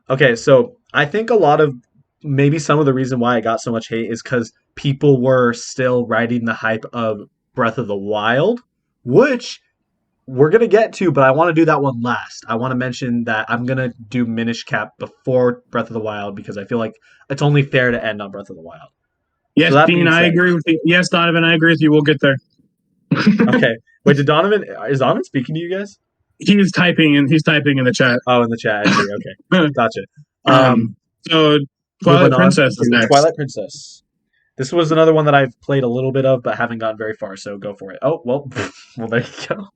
Okay, so I think a lot of maybe some of the reason why I got so much hate is because people were still riding the hype of Breath of the Wild, which we're going to get to, but I want to do that one last. I want to mention that I'm going to do Minish Cap before Breath of the Wild, because I feel like it's only fair to end on Breath of the Wild. Yes, so Dean, I agree with you. Yes, Donovan, I agree with you. We'll get there. Okay. Wait, is Donovan speaking to you guys? He's typing in the chat. Oh, in the chat. I see. Okay. Gotcha. So Twilight Princess is next. Twilight Princess. This was another one that I've played a little bit of, but haven't gone very far, so go for it. Oh, well, there you go.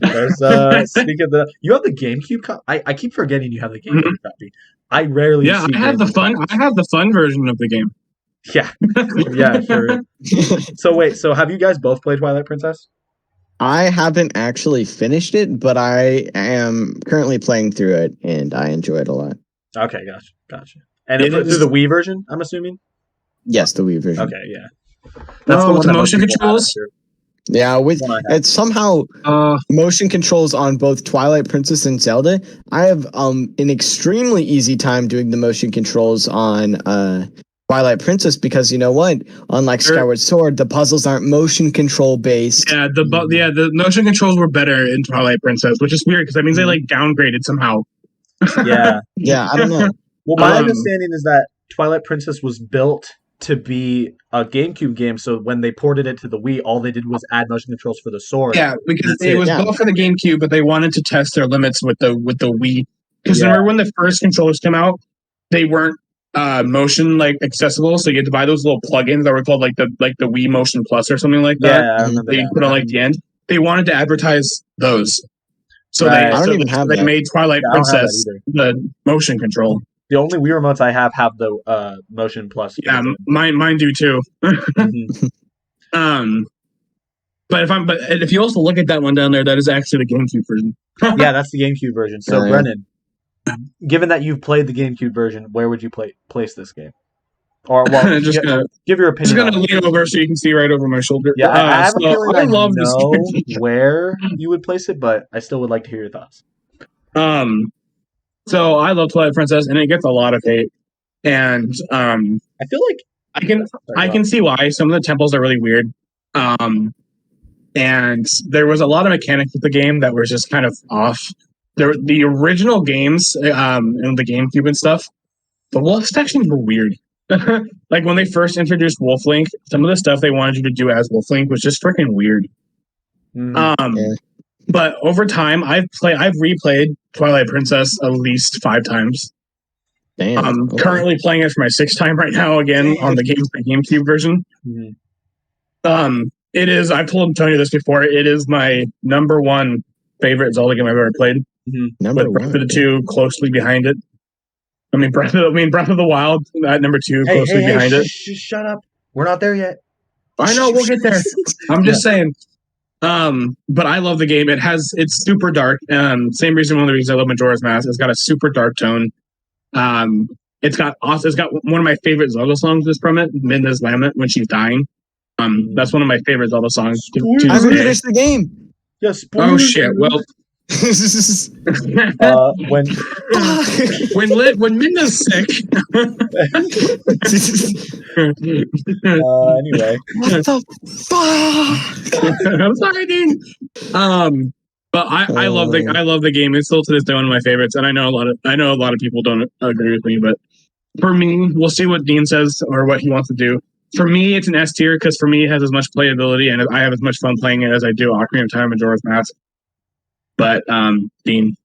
There's speak of the. You have the GameCube I keep forgetting you have the GameCube copy. I rarely. Yeah, I have the fun version of the game. Yeah, yeah, sure. So have you guys both played Twilight Princess? I haven't actually finished it, but I am currently playing through it, and I enjoy it a lot. Okay, gotcha. And through the Wii version, I'm assuming. Yes, the Wii version. Okay, yeah. That's the one with motion controls. Yeah, it's somehow motion controls on both Twilight Princess and Zelda. I have an extremely easy time doing the motion controls on Twilight Princess, because you know what? Unlike Skyward Sword, the puzzles aren't motion control based. Yeah, the motion controls were better in Twilight Princess, which is weird because that means they like downgraded somehow. Yeah, yeah, I don't know. Well, my understanding is that Twilight Princess was built to be a GameCube game, so when they ported it to the Wii, all they did was add motion controls for the sword. Yeah, because it was built for the GameCube, but they wanted to test their limits with the Wii. Because remember when the first controllers came out, they weren't motion like accessible, so you had to buy those little plugins that were called like the Wii Motion Plus or something like that. Yeah, I remember they put on like the end. They wanted to advertise those, so they made Twilight Princess the motion control. The only Wii remotes I have the Motion Plus. Yeah, mine do too. Mm-hmm. But if you also look at that one down there, that is actually the GameCube version. Yeah, that's the GameCube version. So Brennen, given that you've played the GameCube version, where would you place this game? Or give your opinion. Just gonna lean over so you can see right over my shoulder. Yeah, I have a feeling I know where you would place it, but I still would like to hear your thoughts. So I love Twilight Princess, and it gets a lot of hate. And I feel like I can see why. Some of the temples are really weird. And there was a lot of mechanics with the game that were just kind of off. The original games, and the GameCube and stuff, the wall sections were weird. Like when they first introduced Wolf Link, some of the stuff they wanted you to do as Wolf Link was just freaking weird. Yeah. But over time, I've replayed Twilight Princess at least 5 times. Damn. I'm Okay. currently playing it for my 6th time right now again on the GameCube version. It is. I've told Tony this before. It is my number 1 favorite Zelda game I've ever played. Number with Breath one. of the 2 closely behind it. I mean, Breath of the Wild at number 2 closely behind it. Shut up. We're not there yet. I know we'll get there. I'm just saying. But I love the game. It's super dark. Same reason one of the reasons I love Majora's Mask. It's got a super dark tone. It's got one of my favorite Zelda songs is from it, Midna's Lament when she's dying. That's one of my favorite Zelda songs. I haven't finished the game. Yeah, oh shit! Well, when Midna's sick. Anyway, what the fuck? I'm sorry, Dean. But I love the game. It's still to this day one of my favorites, and I know a lot of people don't agree with me, but for me, we'll see what Dean says or what he wants to do. For me, it's an S tier because for me, it has as much playability and I have as much fun playing it as I do Ocarina of Time and Majora's Mask. But Dean,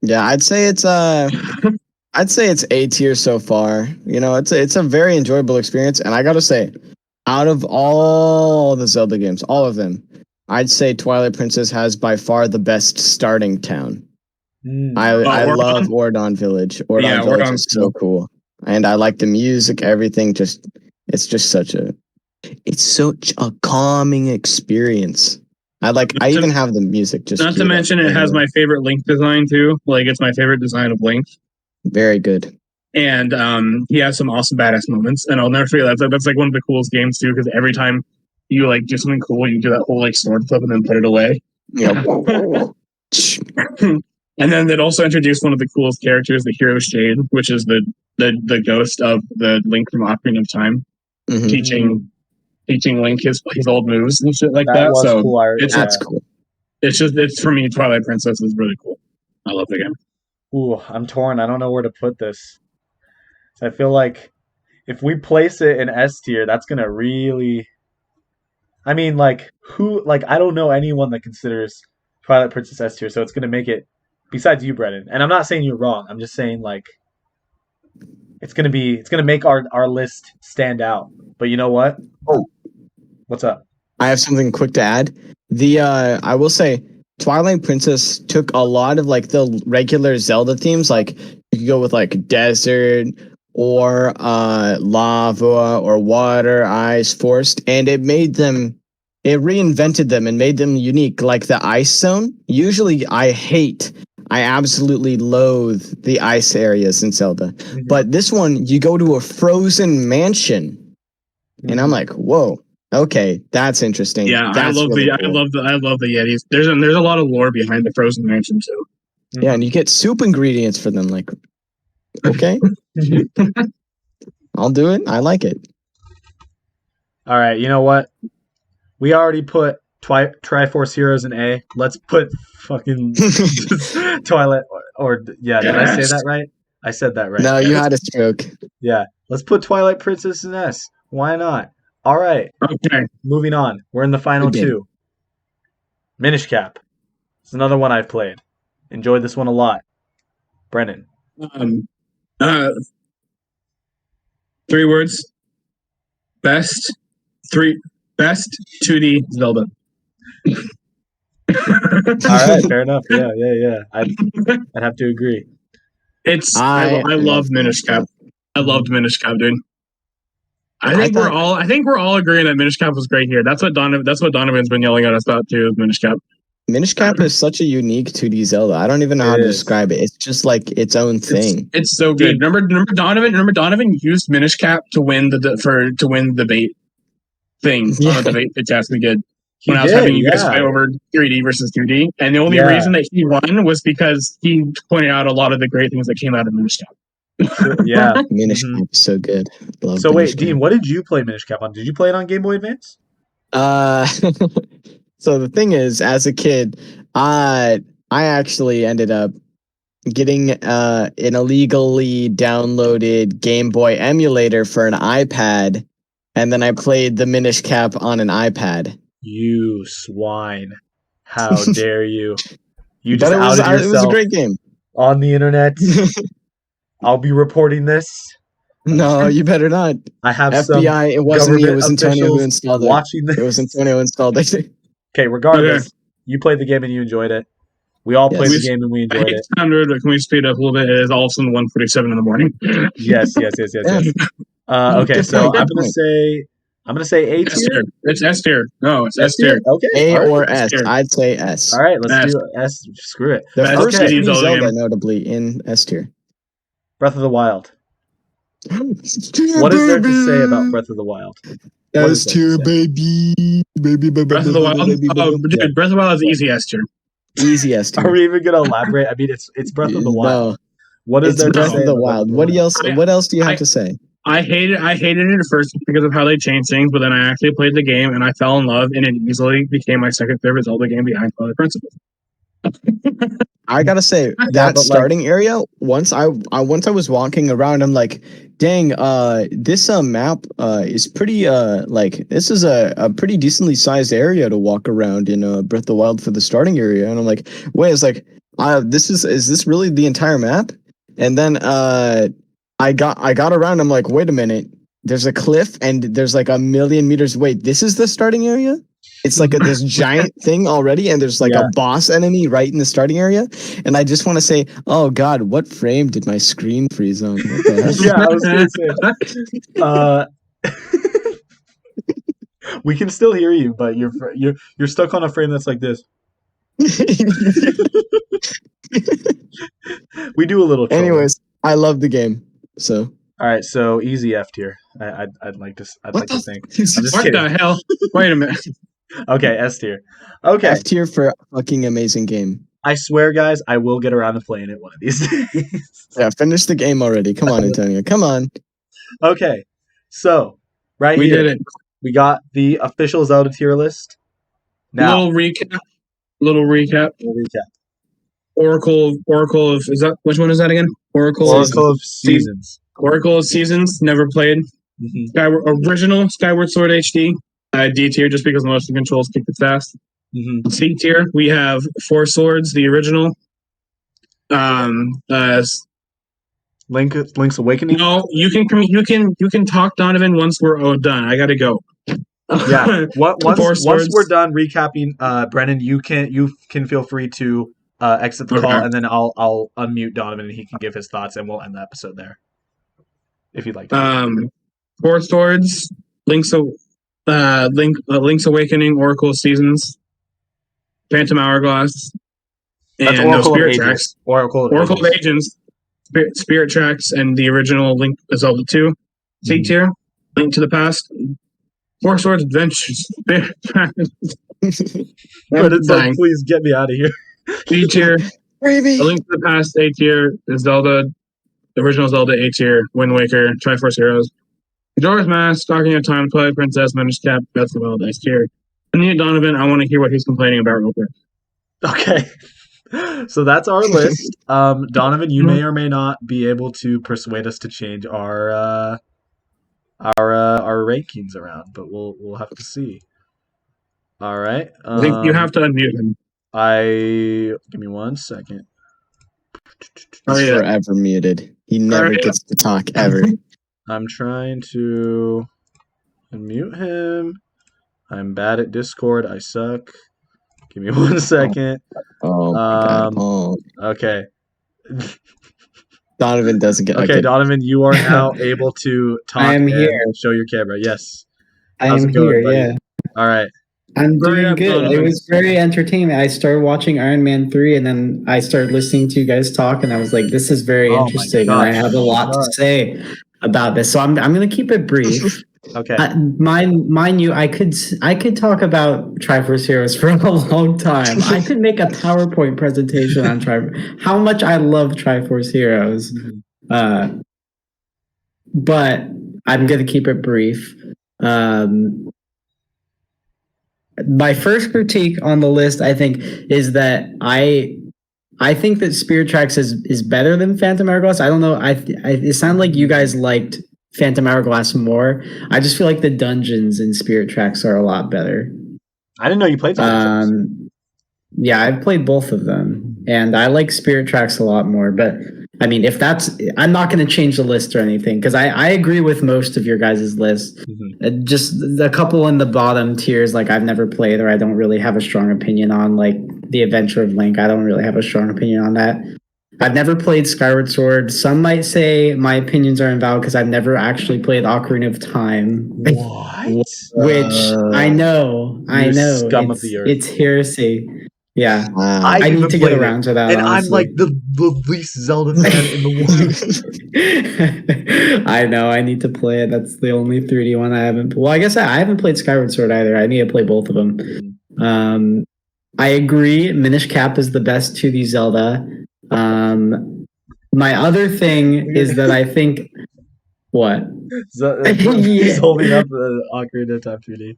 yeah, I'd say it's A tier so far. You know, it's a very enjoyable experience, and I gotta say, out of all the Zelda games, all of them, I'd say Twilight Princess has by far the best starting town. I love Ordon Village. Ordon Village is so cool, and I like the music. Everything it's such a calming experience. I even have the music just. Not to mention, it has my favorite Link design too. Like it's my favorite design of Link. Very good. And he has some awesome badass moments, and I'll never forget that. That's like one of the coolest games too, because every time you like do something cool, you do that whole like sword flip and then put it away. Yeah. And then it also introduced one of the coolest characters, the Hero Shade, which is the ghost of the Link from Ocarina of Time, teaching Link his old moves and shit like that. So cool. That's cool. It's for me, Twilight Princess is really cool. I love the game. Ooh, I'm torn. I don't know where to put this. So I feel like if we place it in S tier, that's gonna really. I mean, like I don't know anyone that considers Twilight Princess S tier, so it's gonna make it. Besides you, Brennen, and I'm not saying you're wrong. I'm just saying like it's gonna make our list stand out. But you know what? Oh, what's up? I have something quick to add. I will say Twilight Princess took a lot of like the regular Zelda themes, like you could go with like desert or lava or water, ice, forest, and it reinvented them and made them unique. Like the ice zone. Usually I absolutely loathe the ice areas in Zelda. But this one, you go to a frozen mansion. And I'm like, whoa, okay, that's interesting. Yeah, that's I love the Yetis. There's a lot of lore behind the frozen mansion too. Yeah, and you get soup ingredients for them. Like, okay. I'll do it. I like it. All right, you know what? We already put Triforce Heroes in A. Let's put fucking Twilight did I say that right? I said that right. No, you had a stroke. Yeah, let's put Twilight Princess in S. Why not? All right. Okay. Moving on. We're in the final two. Minish Cap. It's another one I've played. Enjoyed this one a lot. Brennen. 3 words. Best 2D Zelda. All right, fair enough. Yeah. I'd have to agree. I love Minish Cap. I loved Minish Cap, dude. I think we're all agreeing that Minish Cap was great here. That's what Donovan's been yelling at us about too. Is Minish Cap. Minish Cap is such a unique 2D Zelda. I don't even know how to describe it. It's just like its own thing. It's so good. Remember Donovan used Minish Cap to win the debate thing on the debate test we did. When I was having you guys fight over 3D versus 2D. And the only reason that he won was because he pointed out a lot of the great things that came out of Minish Cap. Yeah. Minish Cap is so good. So wait, Dean, what did you play Minish Cap on? Did you play it on Game Boy Advance? So the thing is, as a kid, I actually ended up getting an illegally downloaded Game Boy emulator for an iPad, and then I played the Minish Cap on an iPad. You swine! How dare you? You just But outed it was a yourself great game. on the internet. I'll be reporting this. No, you better not. I have some FBI, it wasn't me, it government was Antonio who officials installed it. watching this. It was Antonio who installed it. Okay, regardless, Okay. you played the game and you enjoyed it. We all Yes. played the game and we I enjoyed hate it. to sound rude, but can we speed up a little bit? It is all of a sudden 1:47 in the morning. Yes. Yeah. Okay, Good so point, I'm good gonna point. say A S tier. tier. It's S tier. No, it's S S tier. Okay. A All right. or S? tier. I'd say S. All right. Let's S. do S. Screw it. The Best first Okay. 3D Zelda Zelda, game. notably in S tier. Breath of the Wild. What is there to say about Breath of the Wild? What is S there to tier, say? baby. Breath of the Wild. Oh, dude, Yeah. Breath of the Wild is easy S tier. Easy S tier. Are we even gonna elaborate? I mean, it's Breath of the Wild. No, What is it's there to Breath say of the about Breath of Wild. the What Wild? else? What else do you have to say? I hated it at first because of how they changed things, but then I actually played the game and I fell in love, and it easily became my second favorite Zelda game behind Twilight Princess. I gotta say that but, starting area. Once I was walking around, I'm like, dang, this map is pretty like this is a pretty decently sized area to walk around in Breath of the Wild for the starting area, and I'm like, wait, it's like, is this really the entire map? And then I got around. I'm like, wait a minute. There's a cliff and there's like 1,000,000 meters. Wait, this is the starting area? It's like this giant thing already, and there's like a boss enemy right in the starting area. And I just want to say, oh God, what frame did my screen freeze on? What the heck? Yeah, I was gonna say. We can still hear you, but you're stuck on a frame that's like this. We do a little trolling. Anyways, I love the game. So All right, so easy F tier. I'd like to think. I'm just What kidding. the hell? Wait a minute. Okay, S tier. Okay, F tier for a fucking amazing game. I swear, guys, I will get around to playing it one of these days. Yeah, finish the game already. Come on, Antonio. Come on. Okay, so We here did it. we got the official Zelda tier list. Now, Little recap. we'll recap. Oracle of is that which one is that again? Oracle Of Seasons. Oracle of Seasons. Never played. Original Skyward Sword HD. D tier just because motion controls kick it fast. C tier we have Four Swords, the original. Link's Awakening. No, you can talk Donavan once we're all done. I gotta go. Yeah. Once Swords. we're done recapping, Brennen, you can feel free to exit the call, and then I'll unmute Donovan and he can give his thoughts, and we'll end the episode there. If you'd like to. Four Swords, Link's Awakening, Oracle of Seasons, Phantom Hourglass, That's and Oracle Spirit of Ages. Tracks. Oracle of Ages, Spirit Tracks, and the original Link Zelda 2. C tier, Link to the Past, Four Swords Adventures, Spirit Tracks. But it's like, please get me out of here. B tier, A Link to the Past. A tier, Zelda, original Zelda. A tier, Wind Waker, Triforce Heroes, Majora's Mask, Ocarina of Time, Twilight Princess, Minish Cap, Breath of the Wild. S tier. And then Donovan, I want to hear what he's complaining about real quick. Okay. So that's our list. Donovan, you may or may not be able to persuade us to change our rankings around, but we'll have to see. All right. I think you have to unmute him. Give me 1 second. He's forever muted. He never gets to talk ever. I'm trying to unmute him. I'm bad at Discord. I suck. Give me 1 second. Oh my God. Okay. Donovan doesn't get. Okay, Donovan, you are now able to talk I am and here. show your camera. Yes. I How's am it going, here, buddy? yeah. All right. I'm Hurry doing up, good. Donovan. It was very entertaining. I started watching Iron Man 3 and then I started listening to you guys talk and I was like, this is very interesting and I have a lot to say about this. So I'm going to keep it brief. Okay. Mind you, I could talk about Triforce Heroes for a long time. I could make a PowerPoint presentation on how much I love Triforce Heroes. But I'm going to keep it brief. My first critique on the list, I think, is that I think that Spirit Tracks is better than Phantom Hourglass. I don't know. It sounded like you guys liked Phantom Hourglass more. I just feel like the dungeons in Spirit Tracks are a lot better. I didn't know you played Spirit Tracks. Yeah, I've played both of them, and I like Spirit Tracks a lot more. But I mean, I'm not going to change the list or anything because I agree with most of your guys' list. Mm-hmm. Just a couple in the bottom tiers, like I've never played or I don't really have a strong opinion on, like The Adventure of Link. I don't really have a strong opinion on that. I've never played Skyward Sword. Some might say my opinions are invalid because I've never actually played Ocarina of Time. What? Which I know. Scum of the earth. It's heresy. Yeah, I need to get around to that. And honestly. I'm like the least Zelda fan in the world. I know. I need to play it. That's the only 3D one I haven't. Well, I guess I haven't played Skyward Sword either. I need to play both of them. I agree. Minish Cap is the best 2D Zelda. My other thing is that I think. What? He's holding up the Ocarina of Time 3D.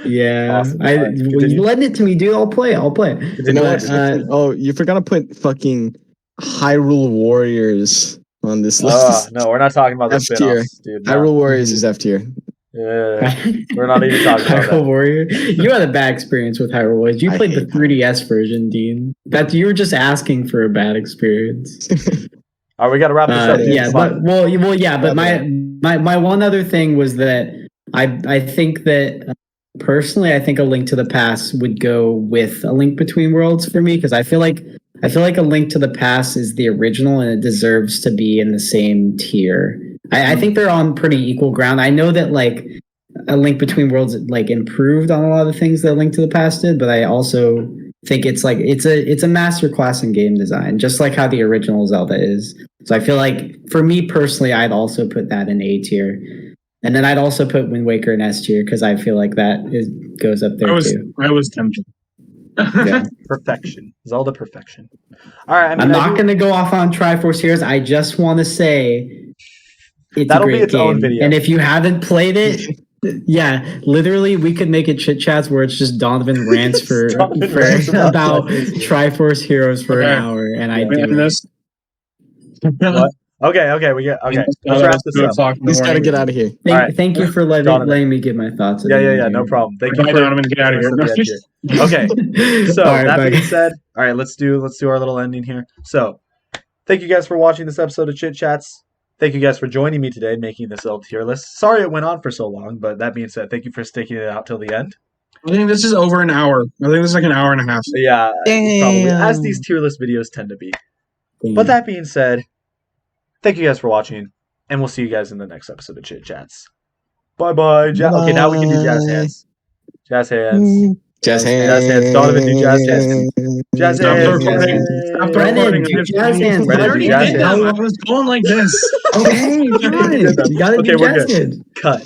Yeah, awesome. You lend it to me, dude. I'll play it. You know what? You forgot to put fucking Hyrule Warriors on this list. No, we're not talking about the spin-offs, dude. No. Hyrule Warriors is F tier. Yeah, we're not even talking about Hyrule Warrior. You had a bad experience with Hyrule Warriors. You played the 3DS version, Dean. You were just asking for a bad experience. All right, we got to wrap this up. Yeah, but my one other thing was that I think that personally, I think A Link to the Past would go with A Link Between Worlds for me because I feel like A Link to the Past is the original and it deserves to be in the same tier. I think they're on pretty equal ground. I know that like A Link Between Worlds like improved on a lot of the things that A Link to the Past did, but I also think it's a masterclass in game design, just like how the original Zelda is. So I feel like for me personally, I'd also put that in A tier, and then I'd also put Wind Waker in S tier because I feel like that goes up there too. I was tempted. Yeah. Perfection, Zelda perfection. All right, I'm not going to go off on Triforce Heroes. I just want to say that'll be its own video. And if you haven't played it. Yeah, literally, we could make it Chit Chats where it's just Donavan rants about Triforce Heroes for an hour, and I do this. What? Okay, let's wrap this up. He's got to get out of here. Thank you for letting me give my thoughts. Yeah, no problem. Thank you for Donovan, get out of here. Okay, so that being said, all right, let's do our little ending here. So, thank you guys for watching this episode of Chit Chats. Thank you guys for joining me today, making this Zelda tier list. Sorry it went on for so long, but that being said, thank you for sticking it out till the end. I think this is over an hour. I think this is like an hour and a half. Yeah, probably, as these tier list videos tend to be. But that being said, thank you guys for watching, and we'll see you guys in the next episode of Chit Chats. Bye-bye. Okay, now we can do jazz hands. Jazz hands. Jazz hands. Donovan, do jazz hands. Jazz hands. Stop recording. Jazz hands. I already did that. I was going like this. Okay, fine. You gotta do jazz hands. Cut.